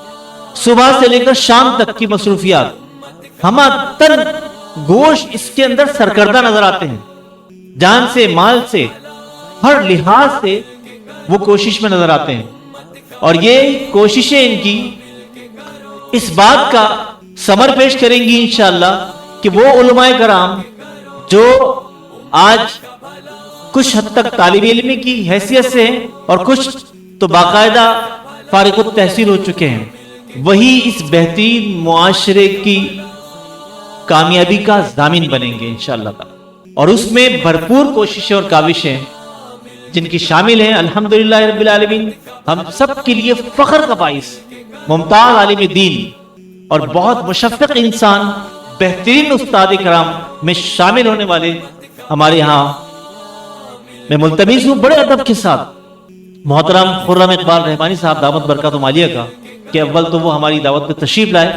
صبح سے لے کر شام تک کی مصروفیات، ہم تن گوش اس کے اندر سرکردہ نظر آتے ہیں، جان سے مال سے ہر لحاظ سے وہ کوشش میں نظر آتے ہیں، اور یہ کوششیں ان کی اس بات کا ثمر پیش کریں گی انشاءاللہ کہ وہ علماء کرام جو آج کچھ حد تک طالب علم کی حیثیت سے ہیں اور کچھ تو باقاعدہ فارغ التحصیل ہو چکے ہیں، وہی اس بہترین معاشرے کی کامیابی کا ضامن بنیں گے انشاءاللہ تعالی، اور اس میں بھرپور کوششیں اور کاوشیں جن کی شامل ہیں الحمدللہ رب العالمین ہم سب کے لیے فخر کا باعث ممتاز عالم دین اور بہت مشفق انسان، بہترین استاد کرام میں شامل ہونے والے ہمارے یہاں میں ملتمس ہوں بڑے ادب کے ساتھ محترم خرم اقبال رحمانی صاحب دامت برکات عالیہ کا کہ اول تو وہ ہماری دعوت پہ تشریف لائے،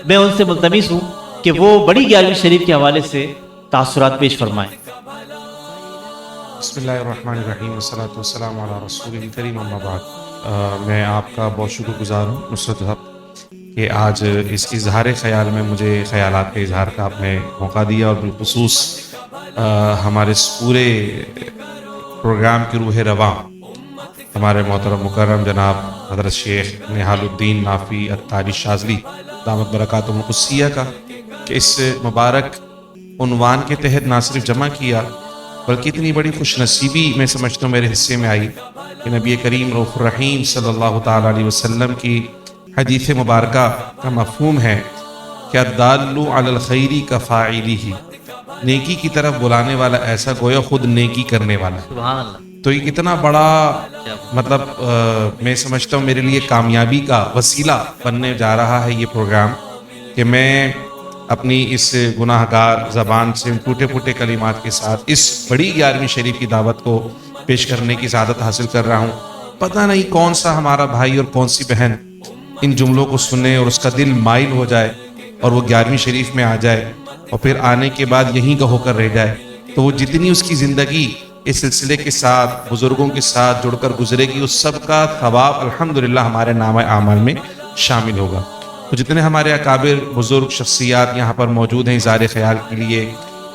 میں ان سے ملتمس ہوں کہ وہ بڑی 11ویں شریف کے حوالے سے تاثرات پیش فرمائیں۔ بسم اللہ الرحمن الرحیم والصلاة والسلام علی رسول کریم، اما بعد۔ میں آپ کا بہت شکر گزار ہوں نصرت صاحب کہ آج اس اظہار خیال میں مجھے خیالات کے اظہار کا آپ نے موقع دیا، اور بالخصوص ہمارے اس پورے پروگرام کی روح رواں ہمارے محترم مکرم جناب حضرت شیخ نہال الدین نافی اتاری شاذلی دامت برکاتہم القدسیہ کا کہ اس مبارک عنوان کے تحت نہ صرف جمع کیا بلکہ اتنی بڑی خوش نصیبی میں سمجھتا ہوں میرے حصے میں آئی کہ نبی کریم رؤوف الرحیم صلی اللہ تعالیٰ علیہ وسلم کی حدیث مبارکہ کا مفہوم ہے کہ الدال علی الخیر کفاعلہ، نیکی کی طرف بلانے والا ایسا گویا خود نیکی کرنے والا ہے۔ سبحان اللہ۔ تو یہ کتنا بڑا مطلب میں سمجھتا ہوں میرے لیے کامیابی کا وسیلہ بننے جا رہا ہے یہ پروگرام کہ میں اپنی اس گناہ گار زبان سے ٹوٹے پھوٹے کلمات کے ساتھ اس بڑی 11ویں شریف کی دعوت کو پیش کرنے کی سعادت حاصل کر رہا ہوں۔ پتہ نہیں کون سا ہمارا بھائی اور کون سی بہن ان جملوں کو سنے اور اس کا دل مائل ہو جائے اور وہ 11ویں شریف میں آ جائے اور پھر آنے کے بعد یہیں کا ہو کر رہ جائے، تو وہ جتنی اس کی زندگی اس سلسلے کے ساتھ بزرگوں کے ساتھ جڑ کر گزرے گی اس سب کا ثواب الحمدللہ ہمارے نامہ اعمال میں شامل ہوگا۔ تو جتنے ہمارے اکابر بزرگ شخصیات یہاں پر موجود ہیں اظہار خیال کے لیے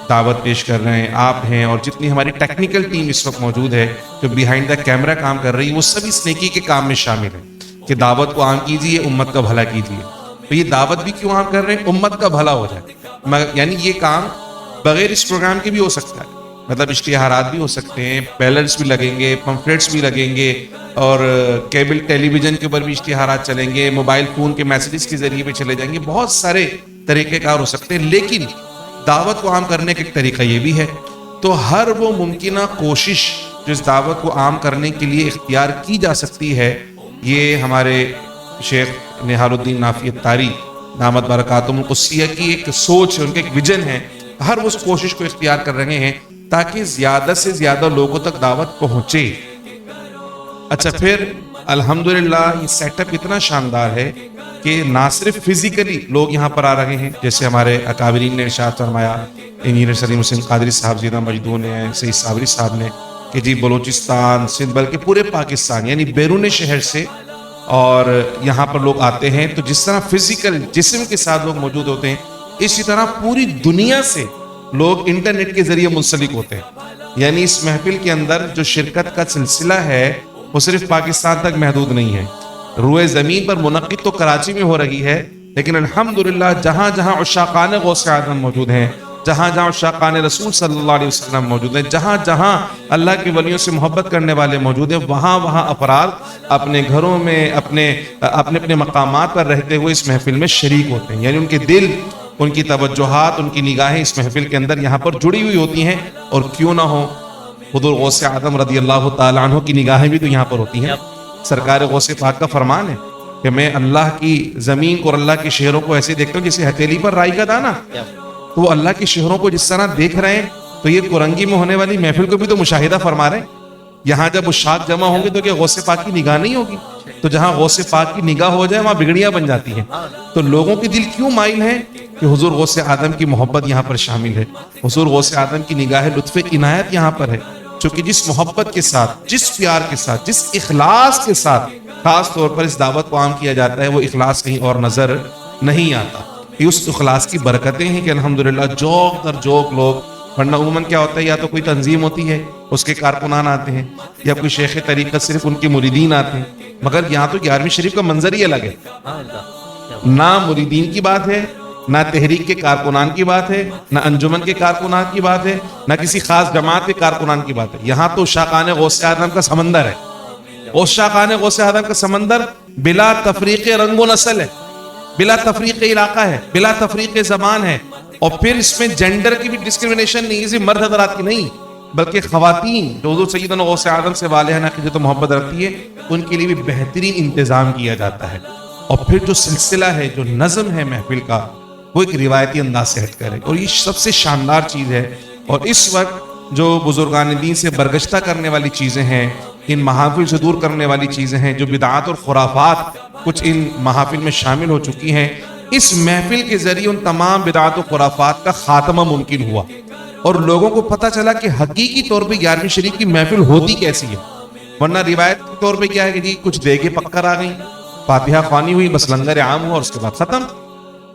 دعوت پیش کر رہے ہیں، آپ ہیں، اور جتنی ہماری ٹیکنیکل ٹیم اس وقت موجود ہے جو بیہائنڈ دا کیمرہ کام کر رہی ہے، وہ سب اس نیکی کے کام میں شامل ہیں کہ دعوت کو عام کیجیے، امت کا بھلا کیجیے۔ تو یہ دعوت بھی کیوں عام کر رہے ہیں؟ امت کا بھلا ہو جائے، یعنی یہ کام بغیر اس پروگرام کے بھی ہو سکتا ہے، مطلب اشتہارات بھی ہو سکتے ہیں، بیلنس بھی لگیں گے، پمفلیٹس بھی لگیں گے، اور کیبل ٹیلی ویژن کے اوپر بھی اشتہارات چلیں گے، موبائل فون کے میسیجز کے ذریعے بھی چلے جائیں گے، بہت سارے طریقہ کار ہو سکتے ہیں، لیکن دعوت کو عام کرنے کا ایک طریقہ یہ بھی ہے۔ تو ہر وہ ممکنہ کوشش جو اس دعوت کو عام کرنے کے لیے اختیار کی جا سکتی ہے، یہ ہمارے شیخ نہال الدین نافی اتاری دامت برکاتہم القدسیہ کی ایک سوچ ہے، ان کا ایک ویژن ہے، ہر وہ کوشش کو اختیار کر رہے ہیں تاکہ زیادہ سے زیادہ لوگوں تک دعوت پہنچے۔ اچھا، پھر الحمدللہ یہ سیٹ اپ اتنا شاندار ہے کہ نہ صرف فزیکلی لوگ یہاں پر آ رہے ہیں، جیسے ہمارے اکابرین نے ارشاد فرمایا، انجینئر سلیم حسین قادری صاحب زیدہ مجدون نے، سید صابری صاحب نے، کہ جی بلوچستان، سندھ، بلکہ پورے پاکستان یعنی بیرون شہر سے اور یہاں پر لوگ آتے ہیں تو جس طرح فزیکل جسم کے ساتھ لوگ موجود ہوتے ہیں اسی طرح پوری دنیا سے لوگ انٹرنیٹ کے ذریعے منسلک ہوتے ہیں. یعنی اس محفل کے اندر جو شرکت کا سلسلہ ہے وہ صرف پاکستان تک محدود نہیں ہے. روئے زمین پر منعقد تو کراچی میں ہو رہی ہے لیکن الحمدللہ جہاں جہاں عشاقان غوث اعظم موجود ہیں, جہاں جہاں عشاقان رسول صلی اللہ علیہ وسلم موجود ہیں, جہاں جہاں اللہ کے ولیوں سے محبت کرنے والے موجود ہیں, وہاں وہاں افراد اپنے گھروں میں اپنے مقامات پر رہتے ہوئے اس محفل میں شریک ہوتے ہیں. یعنی ان کے دل, ان کی توجہات, ان کی نگاہیں اس محفل کے اندر یہاں پر جڑی ہوئی ہوتی ہیں. اور کیوں نہ ہو, حضور غوث اعظم رضی اللہ تعالیٰ عنہ کی نگاہیں بھی تو یہاں پر ہوتی ہیں. سرکار غوث پاک کا فرمان ہے کہ میں اللہ کی زمین کو اور اللہ کے شہروں کو ایسے دیکھتا ہوں جیسے ہتھیلی پر رائی کا دانہ. تو وہ اللہ کے شہروں کو جس طرح دیکھ رہے ہیں تو یہ کرنگی میں ہونے والی محفل کو بھی تو مشاہدہ فرما رہے ہیں. یہاں جب عشاق جمع ہوں گے تو کیا غوث پاک کی نگاہ نہیں ہوگی؟ تو جہاں غوث پاک کی نگاہ ہو جائے وہاں بگڑیاں بن جاتی ہیں. تو لوگوں کے دل کیوں مائل ہیں کہ حضور غوث اعظم کی محبت یہاں پر شامل ہے, حضور غوث اعظم کی نگاہ لطف عنایت یہاں پر ہے. چونکہ جس محبت کے ساتھ, جس پیار کے ساتھ, جس اخلاص کے ساتھ خاص طور پر اس دعوت کو عام کیا جاتا ہے وہ اخلاص کہیں اور نظر نہیں آتا. یہ اس اخلاص کی برکتیں ہیں کہ الحمدللہ جوک در جوک لوگ, ورنہ عموماً کیا ہوتا ہے یا تو کوئی تنظیم ہوتی ہے اس کے کارکنان آتے ہیں یا کوئی شیخ طریقت صرف ان کے مریدین آتے ہیں, مگر یہاں تو 11ویں شریف کا منظر ہی الگ ہے. نہ مریدین کی بات ہے, نہ تحریک کے کارکنان کی بات ہے, نہ انجمن کے کارکنان کی بات ہے, نہ کسی خاص جماعت کے کارکنان کی بات ہے. یہاں تو عشاقان غوث اعظم کا سمندر ہے. عشاقان غوث اعظم کا سمندر بلا تفریق رنگ و نسل ہے, بلا تفریق علاقہ ہے, بلا تفریق زبان ہے. اور پھر اس میں جینڈر کی بھی ڈسکریمنیشن نہیں, کسی مرد حضرات کی نہیں, بلکہ خواتین جو حضور سیدنا غوث اعظم سے والہانہ عقیدت و محبت رکھتی ہے ان کے لیے بھی بہترین انتظام کیا جاتا ہے. اور پھر جو سلسلہ ہے, جو نظم ہے محفل کا, وہ ایک روایتی انداز سے ہٹ کر ہے. اور یہ سب سے شاندار چیز ہے. اور اس وقت جو بزرگان دین سے برگشتہ کرنے والی چیزیں ہیں, ان محافل سے دور کرنے والی چیزیں ہیں, جو بدعات اور خرافات کچھ ان محافل میں شامل ہو چکی ہیں, اس محفل کے ذریعے ان تمام بدعات و خرافات کا خاتمہ ممکن ہوا. اور لوگوں کو پتہ چلا کہ حقیقی طور پہ 11ویں شریف کی محفل ہوتی کیسی ہے. ورنہ روایت کے طور پہ کیا ہے کہ جی کچھ دیگیں پکر آ گئیں, فاتحہ خوانی ہوئی, بس لنگر عام ہوا اور اس کے بعد ختم.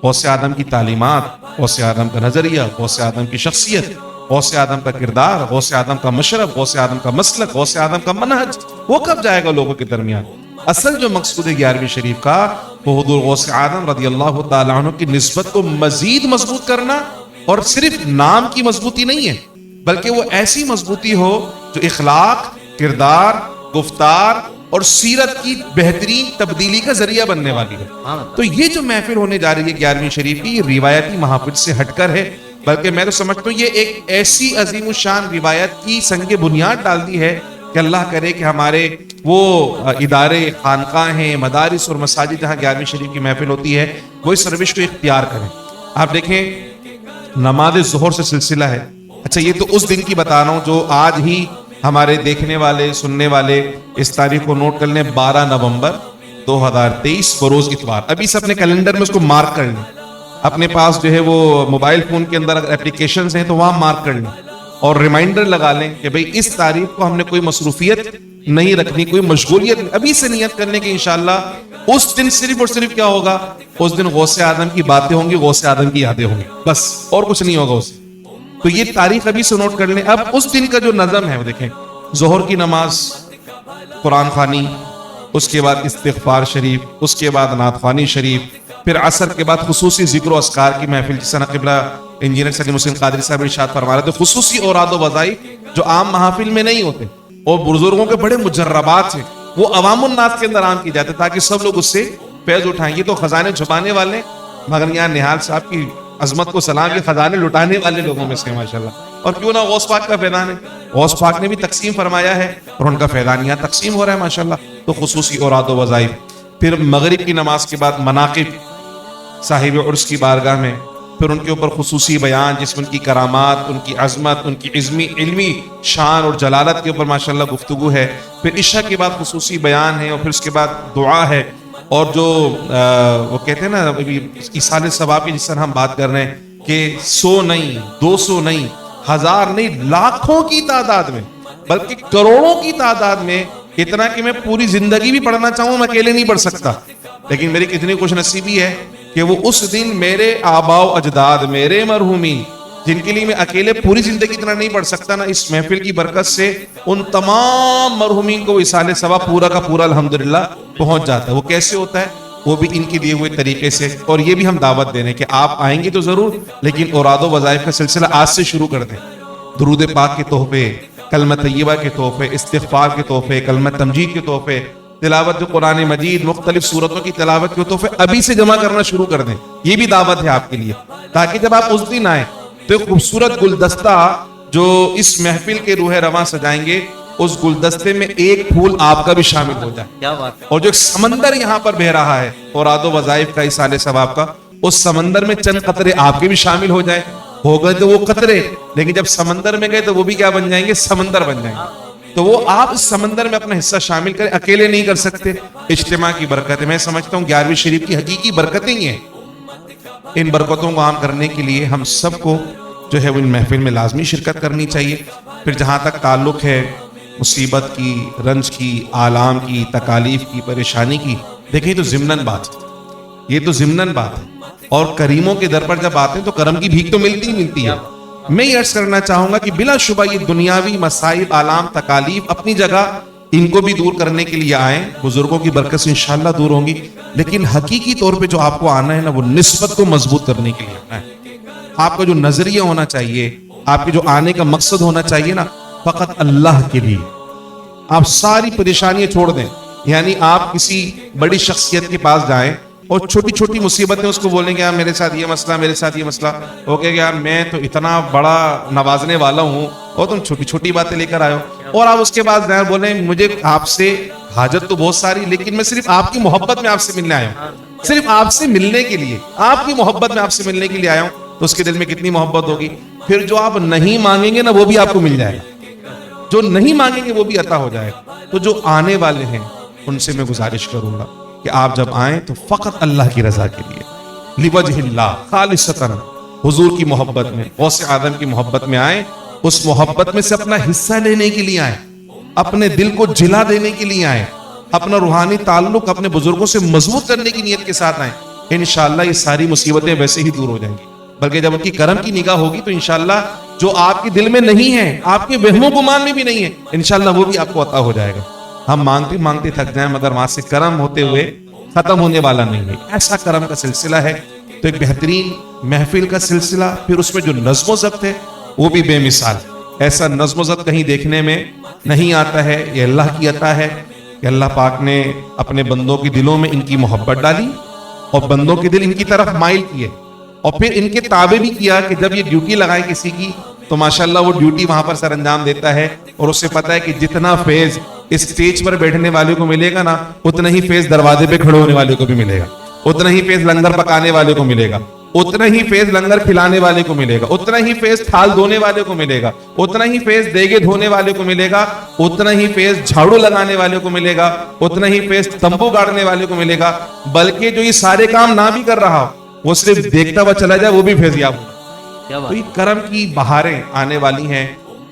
غوث اعظم کی تعلیمات, غوث اعظم کا نظریہ, غوث اعظم کی شخصیت, غوث اعظم کا کردار, غوث اعظم کا مشرب, غوث اعظم کا مسلک, غوث اعظم کا منہج, وہ کب جائے گا لوگوں کے درمیان؟ اصل جو مقصود ہے 11ویں شریف کا وہ حضور غوث اعظم رضی اللہ تعالیٰ عنہ کی نسبت کو مزید مضبوط کرنا, اور صرف نام کی مضبوطی نہیں ہے بلکہ وہ ایسی مضبوطی ہو جو اخلاق, کردار, گفتار اور سیرت کی بہترین تبدیلی کا ذریعہ بننے والی ہے. تو یہ جو محفل ہونے جا رہی ہے 11ویں شریف کی, یہ روایتی محافل سے ہٹ کر ہے, بلکہ میں تو سمجھتا ہوں یہ ایک ایسی عظیم الشان روایت کی سنگ بنیاد ڈال دی ہے کہ اللہ کرے کہ ہمارے وہ ادارے, خانقاہیں, مدارس اور مساجد جہاں 11ویں شریف کی محفل ہوتی ہے وہ اس روش کو اختیار کریں. آپ دیکھیں نماز ظہر سے سلسلہ ہے. اچھا یہ تو اس دن کی بتا رہا ہوں جو آج ہی ہمارے دیکھنے والے, سننے والے اس تاریخ کو نوٹ کر لیں, 12 نومبر 2023 بروز اتوار. ابھی سے اپنے کیلنڈر میں اس کو مارک کر لیں. اپنے پاس جو ہے وہ موبائل فون کے اندر اگر اپلیکیشنز ہیں تو وہاں مارک کر لیں اور ریمائنڈر لگا لیں کہ بھئی اس تاریخ کو ہم نے کوئی مصروفیت نہیں رکھنی, کوئی مشغولیت نہیں. ابھی سے نیت کرنے کی انشاءاللہ اس دن صرف اور صرف کیا ہوگا, اس دن غوث اعظم کی باتیں ہوں گی, غوث اعظم کی یادیں ہوں گی, بس اور کچھ نہیں ہوگا اس. تو یہ تاریخ ابھی سے نوٹ کر لیں. اب اس دن کا جو نظم ہے وہ دیکھیں, ظہر کی نماز قرآن خوانی, اس کے بعد استغفار شریف, اس کے بعد نعت خوانی شریف, پھر عصر کے بعد خصوصی ذکر و اذکار کی محفل, جس طرح قبلہ انجینئر سلیم حسین قادری صاحب ارشاد فرما رہے تھے, خصوصی اوراد و وظائف جو عام محافل میں نہیں ہوتے اور بزرگوں کے بڑے مجربات ہیں وہ عوام الناس کے اندر عام کی جاتے تاکہ سب لوگ اس سے فیض اٹھائیں. یہ تو خزانے چھپانے والے, مگر یہاں نہال صاحب کی عظمت کو سلام کے خزانے لٹانے والے لوگوں میں سے ماشاءاللہ. اور کیوں نہ غوث پاک کا فیضان ہے, غوث پاک نے بھی تقسیم فرمایا ہے اور ان کا فیضان یہاں تقسیم ہو رہا ہے ماشاءاللہ. تو خصوصی اوراد و وظائف, پھر مغرب کی نماز کے بعد مناقب صاحب عرس کی بارگاہ میں, پھر ان کے اوپر خصوصی بیان جس میں ان کی کرامات, ان کی عظمت, ان کی علمی شان اور جلالت کے اوپر ماشاءاللہ گفتگو ہے. پھر عشاء کے بعد خصوصی بیان ہے اور پھر اس کے بعد دعا ہے. اور جو وہ کہتے ہیں نا ایصال ثواب کی, جس طرح ہم بات کر رہے ہیں کہ 100 نہیں, 200 نہیں, 1000 نہیں, لاکھوں کی تعداد میں بلکہ کروڑوں کی تعداد میں اتنا کہ میں پوری زندگی بھی پڑھنا چاہوں میں اکیلے نہیں پڑھ سکتا. لیکن میری کتنی خوش نصیبی ہے کہ وہ اس دن میرے آباء و اجداد، میرے مرحومین، جن کے لیے میں اکیلے پوری زندگی اتنا نہیں پڑھ سکتا نا، اس محفل کی برکت سے ان تمام مرحومین کو وصال ثواب پورا کا پورا الحمدللہ پہنچ جاتا ہے. وہ کیسے ہوتا ہے؟ وہ بھی ان کے دیے ہوئے طریقے سے. اور یہ بھی ہم دعوت دے رہے ہیں کہ آپ آئیں گے تو ضرور، لیکن اوراد و وظائف کا سلسلہ آج سے شروع کر دیں. درود پاک کے تحفے، کلمہ طیبہ کے تحفے، استغفار کے تحفے، کلمہ تمجید کے تحفے، تلاوت جو قرآن مجید، مختلف سورتوں کی تلاوت کے تحفے ابھی سے جمع کرنا شروع کر دیں. یہ بھی دعوت ہے آپ کے لیے، تاکہ جب آپ اس دن آئیں تو ایک خوبصورت گلدستہ جو اس محفل کے روح رواں سجائیں گے، اس گلدستے میں ایک پھول آپ کا بھی شامل ہو جائے. کیا بات ہے. اور جو ایک سمندر یہاں پر بہ رہا ہے اوراد و وظائف کا، اصالہ ثواب کا، اس سمندر میں چند قطرے آپ کے بھی شامل ہو جائے. ہو گئے تو وہ قطرے، لیکن جب سمندر میں گئے تو وہ بھی کیا بن جائیں گے؟ سمندر بن جائیں گے. تو وہ آپ اس سمندر میں اپنا حصہ شامل کریں، اکیلے نہیں کر سکتے. اجتماع کی برکت ہے. میں سمجھتا ہوں 11ویں شریف کی حقیقی برکتیں ہی ہیں. ان برکتوں کو عام کرنے کے لیے ہم سب کو جو ہے وہ ان محفل میں لازمی شرکت کرنی چاہیے. پھر جہاں تک تعلق ہے مصیبت کی، رنج کی، آلام کی، تکالیف کی، پریشانی کی، دیکھیں تو ضمناً بات ہے، یہ تو ضمناً بات ہے. اور کریموں کے در پر جب آتے ہیں تو کرم کی بھیک تو ملتی ہی ملتی ہے. میں یہ عرض کرنا چاہوں گا کہ بلا شبہ یہ دنیاوی مسائل، آلام، تکالیف اپنی جگہ، ان کو بھی دور کرنے کے لیے آئیں. بزرگوں کی برکت سے انشاءاللہ دور ہوں گی، لیکن حقیقی طور پہ جو آپ کو آنا ہے نا، وہ نسبت کو مضبوط کرنے کے لیے آنا ہے. آپ کا جو نظریہ ہونا چاہیے، آپ کے جو آنے کا مقصد ہونا چاہیے نا، فقط اللہ کے لیے. آپ ساری پریشانیاں چھوڑ دیں. یعنی آپ کسی بڑی شخصیت کے پاس جائیں اور چھوٹی چھوٹی مصیبتیں اس کو بولیں گے، میرے ساتھ یہ مسئلہ، میرے ساتھ یہ مسئلہ. وہ کہے گا میں تو اتنا بڑا نوازنے والا ہوں اور تم چھوٹی چھوٹی باتیں لے کر آئے ہو. اور آپ اس کے بعد جائیں بولیں مجھے آپ سے حاجت تو بہت ساری، لیکن میں صرف آپ کی محبت میں آپ سے ملنے آیا ہوں، صرف آپ سے ملنے کے لیے، آپ کی محبت میں آپ سے ملنے کے لیے آیا ہوں. تو اس کے دل میں کتنی محبت ہوگی. پھر جو آپ نہیں مانگیں گے نا، وہ بھی آپ کو مل جائے گا. جو نہیں مانگیں گے وہ بھی عطا ہو جائے گا. تو جو آنے والے ہیں ان سے میں گزارش کروں گا کہ آپ جب آئیں تو فقط اللہ کی رضا کے لیے، لوجہ اللہ، خالصتاً حضور کی محبت میں، غوث اعظم کی محبت میں آئیں. اس محبت میں سے اپنا حصہ لینے کے لیے آئیں، اپنے دل کو جلا دینے کے لیے آئیں، اپنا روحانی تعلق اپنے بزرگوں سے مضبوط کرنے کی نیت کے ساتھ آئیں. انشاءاللہ یہ ساری مصیبتیں ویسے ہی دور ہو جائیں گی. بلکہ جب ان کی کرم کی نگاہ ہوگی تو انشاءاللہ جو آپ کے دل میں نہیں ہے، آپ کے وہم و گمان میں بھی نہیں ہے، انشاءاللہ وہ بھی آپ کو عطا ہو جائے گا. ہم مانگتے مانگتے تھک جائیں مگر وہاں سے کرم ہوتے ہوئے ختم ہونے والا نہیں ہے. ایسا کرم کا سلسلہ ہے. تو ایک بہترین محفل کا سلسلہ، پھر اس میں جو نظم و ضبط ہے وہ بھی بے مثال. ایسا نظم و ضبط کہیں دیکھنے میں نہیں آتا ہے. یہ اللہ کی عطا ہے کہ اللہ پاک نے اپنے بندوں کے دلوں میں ان کی محبت ڈالی اور بندوں کے دل ان کی طرف مائل کیے، اور پھر ان کے تابع بھی کیا کہ جب یہ ڈیوٹی لگائے کسی کی تو ماشاءاللہ وہ ڈیوٹی وہاں پر سر انجام دیتا ہے. اور اسے پتا ہے کہ جتنا فیض اس سٹیج پر بیٹھنے والے کو ملے گا نا، اتنا ہی فیض دروازے پہ کھڑے ہونے والے کو بھی ملے گا، اتنا ہی فیض لنگر پکانے والے کو ملے گا، اتنا ہی فیض لنگر کھلانے والے کو ملے گا، اتنا ہی فیض تھال دھونے والے کو ملے گا، اتنا ہی فیض دیگے دھونے والے کو ملے گا، اتنا ہی فیض جھاڑو لگانے والے کو ملے گا، اتنا ہی فیض تمبو گاڑنے والے کو ملے گا. بلکہ جو یہ سارے کام نہ بھی کر رہا وہ صرف دیکھتا ہوا چلا جائے وہ بھی فیض یاب ہو. تو یہ کرم کی بہاریں آنے والی ہیں.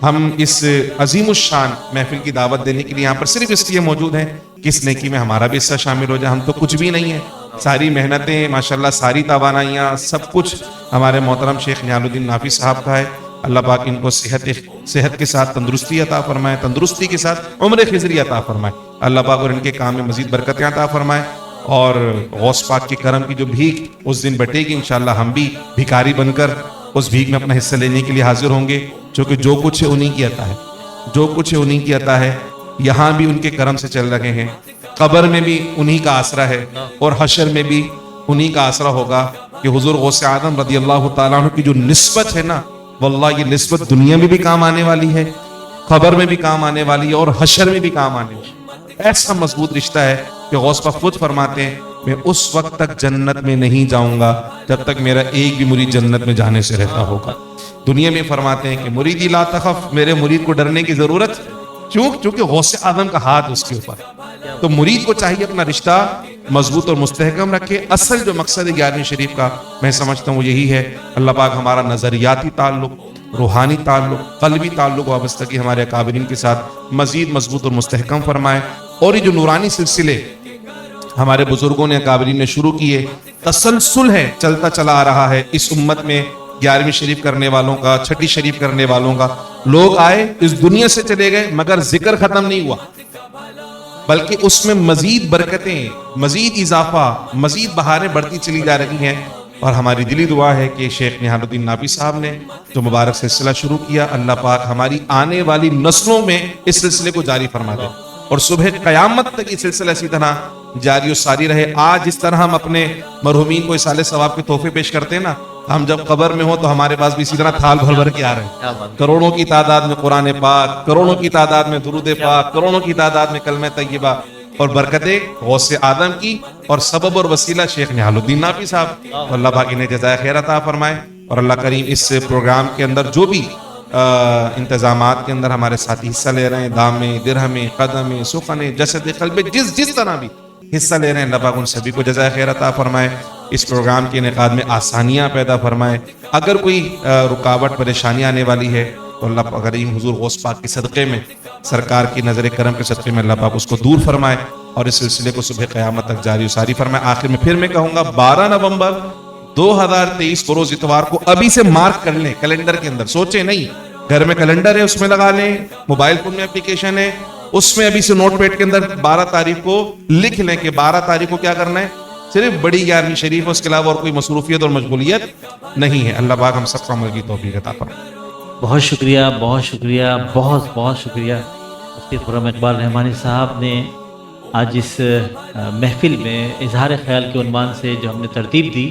ہم اس عظیم الشان محفل کی دعوت دینے کے لیے یہاں پر صرف اس لیے موجود ہیں کہ اس نیکی میں ہمارا بھی حصہ شامل ہو جائے. ہم تو کچھ بھی نہیں ہیں. ساری محنتیں ماشاءاللہ، ساری توانائیاں، سب کچھ ہمارے محترم شیخ نیال الدین نافی صاحب کا ہے. اللہ پاک ان کو صحت کے ساتھ تندرستی عطا فرمائے، تندرستی کے ساتھ عمر خضری عطا فرمائے. اللہ پاک اور ان کے کام میں مزید برکتیں عطا فرمائے. اور غوث پاک کے کرم کی جو بھیک اس دن بٹے گی انشاءاللہ ہم بھی بھکاری بن کر اس بھیک میں اپنا حصہ لینے کے لیے حاضر ہوں گے. چونکہ جو کچھ ہے انہی کی عطا ہے، جو کچھ ہے انہی کی عطا ہے. یہاں بھی ان کے کرم سے چل رہے ہیں، قبر میں بھی انہی کا آسرا ہے، اور حشر میں بھی انہی کا آسرا ہوگا. کہ حضور غوث اعظم رضی اللہ تعالیٰ عنہ کی جو نسبت ہے نا، واللہ یہ نسبت دنیا میں بھی کام آنے والی ہے، قبر میں بھی کام آنے والی ہے، اور حشر میں بھی کام آنے والی ہے. ایسا مضبوط رشتہ ہے کہ غوث پاک خود فرماتے ہیں میں اس وقت تک جنت میں نہیں جاؤں گا جب تک میرا ایک بھی مرید جنت میں جانے سے رہتا ہوگا. دنیا میں فرماتے ہیں کہ مریدی لا تخف، میرے مرید کو ڈرنے کی ضرورت، چونکہ غوث اعظم کا ہاتھ اس کے اوپر. تو مرید کو چاہیے اپنا رشتہ مضبوط اور مستحکم رکھے. اصل جو مقصد ہے 11ویں شریف کا میں سمجھتا ہوں وہ یہی ہے. اللہ پاک ہمارا نظریاتی تعلق، روحانی تعلق, قلبی تعلق وابستگی ہمارے اکابرین کے ساتھ مزید مضبوط اور مستحکم فرمائے. اور یہ جو نورانی سلسلے ہمارے بزرگوں نے اکابرین نے شروع کیے, تسلسل ہے, چلتا چلا آ رہا ہے اس امت میں. 11ویں شریف کرنے والوں کا, 6ٹھی شریف کرنے والوں کا, لوگ آئے اس دنیا سے چلے گئے, مگر ذکر ختم نہیں ہوا, بلکہ اس میں مزید برکتیں, مزید اضافہ, مزید بہاریں بڑھتی چلی جا رہی ہیں. اور ہماری دلی دعا ہے کہ شیخ نہال الدین نافی صاحب نے جو مبارک سلسلہ شروع کیا, اللہ پاک ہماری آنے والی نسلوں میں اس سلسلے کو جاری فرما دے, اور صبح قیامت تک یہ سلسلہ اسی طرح جاری و ساری رہے. آج جس طرح ہم اپنے مرحومین کو اصالہ ثواب کے تحفے پیش کرتے ہیں نا, ہم جب قبر میں ہوں تو ہمارے پاس بھی اسی طرح تھال بھر بھر کے آ رہے ہیں, کروڑوں کی تعداد میں قرآن پاک, کروڑوں کی تعداد میں درود پاک, کروڑوں کی تعداد میں کلمہ طیبہ, اور برکتیں غوث آدم کی, اور سبب اور وسیلہ شیخ نہال الدین نافی صاحب. اللہ پاک انہیں جزائے خیر عطا فرمائے. اور اللہ کریم اس پروگرام کے اندر جو بھی انتظامات کے اندر ہمارے ساتھی حصہ لے رہے ہیں, دامیں, درہمیں, قدمیں, سخنیں, جسد, قلب, جس طرح بھی حصہ لے رہے ہیں, اللہ پاک ان سبھی کو جزائے خیر عطا فرمائے. اس پروگرام کے انعقاد میں آسانیاں پیدا فرمائے. اگر کوئی رکاوٹ, پریشانی آنے والی ہے تو اللہ کریم حضور غوث پاک کے صدقے میں, سرکار کی نظر کرم کے صدقے میں اللہ پاک اس کو دور فرمائے, اور اس سلسلے کو صبح قیامت تک جاری و ساری فرمائے. آخر میں پھر میں کہوں گا 12 نومبر 2023 کو روز اتوار کو ابھی سے مارک کر لیں کیلنڈر کے اندر. سوچیں نہیں, گھر میں کیلنڈر ہے اس میں لگا لیں, موبائل فون میں اپلیکیشن ہے اس میں ابھی سے نوٹ پیڈ کے اندر 12 تاریخ کو لکھ لیں کہ 12 تاریخ کو کیا کرنا ہے, صرف بڑی 11ویں شریف, اس کے علاوہ اور کوئی مصروفیت اور مشغولیت نہیں ہے. اللہ پاک ہم سب کو عمل کی توفیق عطا فرمائے. بہت شکریہ, بہت شکریہ, بہت بہت شکریہ. مفتی خرم اقبال رحمانی صاحب نے آج اس محفل میں اظہار خیال کے عنوان سے جو ہم نے ترتیب دی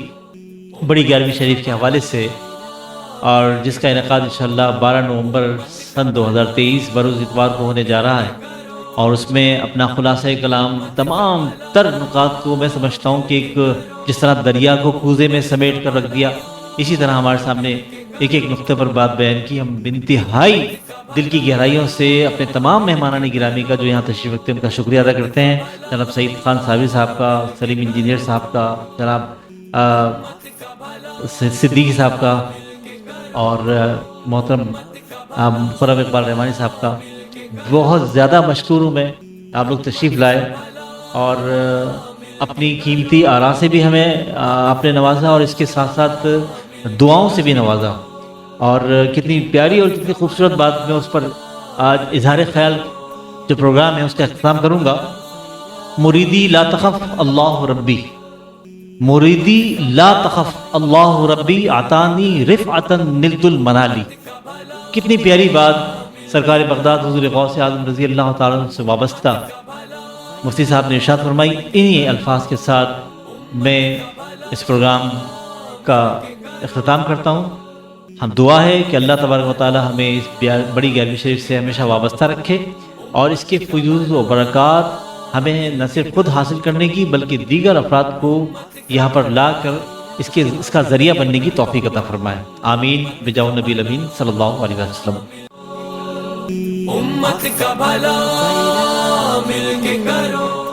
بڑی 11ویں شریف کے حوالے سے, اور جس کا انعقاد انشاءاللہ 12 نومبر سن 2023 بروز اتوار کو ہونے جا رہا ہے, اور اس میں اپنا خلاصہ کلام تمام تر نکات کو میں سمجھتا ہوں کہ ایک جس طرح دریا کو کوزے میں سمیٹ کر رکھ دیا, اسی طرح ہمارے سامنے ایک ایک نقطے پر بات بیان کی. ہم انتہائی دل کی گہرائیوں سے اپنے تمام مہمانان گرامی کا جو یہاں تشریف رکھتے ہیں ان کا شکریہ ادا کرتے ہیں. جناب سعید خان صابری صاحب کا, سلیم انجینئر صاحب کا, جناب صدیقی صاحب کا, اور محترم خرم اقبال رحمانی صاحب کا. بہت زیادہ مشکور ہوں میں, آپ لوگ تشریف لائے اور اپنی قیمتی آراء سے بھی ہمیں آپ نے نوازا, اور اس کے ساتھ ساتھ دعاؤں سے بھی نوازا. اور کتنی پیاری اور کتنی خوبصورت بات میں اس پر آج اظہار خیال جو پروگرام ہے اس کا اختتام کروں گا. مریدی لا تخف اللہ ربی, مریدی لا تخف اللہ ربی عطانی رفعتا نلت المنالی. کتنی پیاری بات سرکار بغداد حضور غوث اعظم رضی اللہ تعالیٰ عنہ سے وابستہ مفتی صاحب نے ارشاد فرمائی. انہی الفاظ کے ساتھ میں اس پروگرام کا اختتام کرتا ہوں. ہم دعا ہے کہ اللہ تبارک و تعالیٰ ہمیں اس بڑی 11ویں شریف سے ہمیشہ وابستہ رکھے, اور اس کے فیوز و برکات ہمیں نہ صرف خود حاصل کرنے کی بلکہ دیگر افراد کو یہاں پر لا کر اس کا ذریعہ بننے کی توفیق عطا فرمائے. آمین بجاہ نبی الامین صلی اللہ علیہ وسلم. امت کا بھلا مل کے کرو.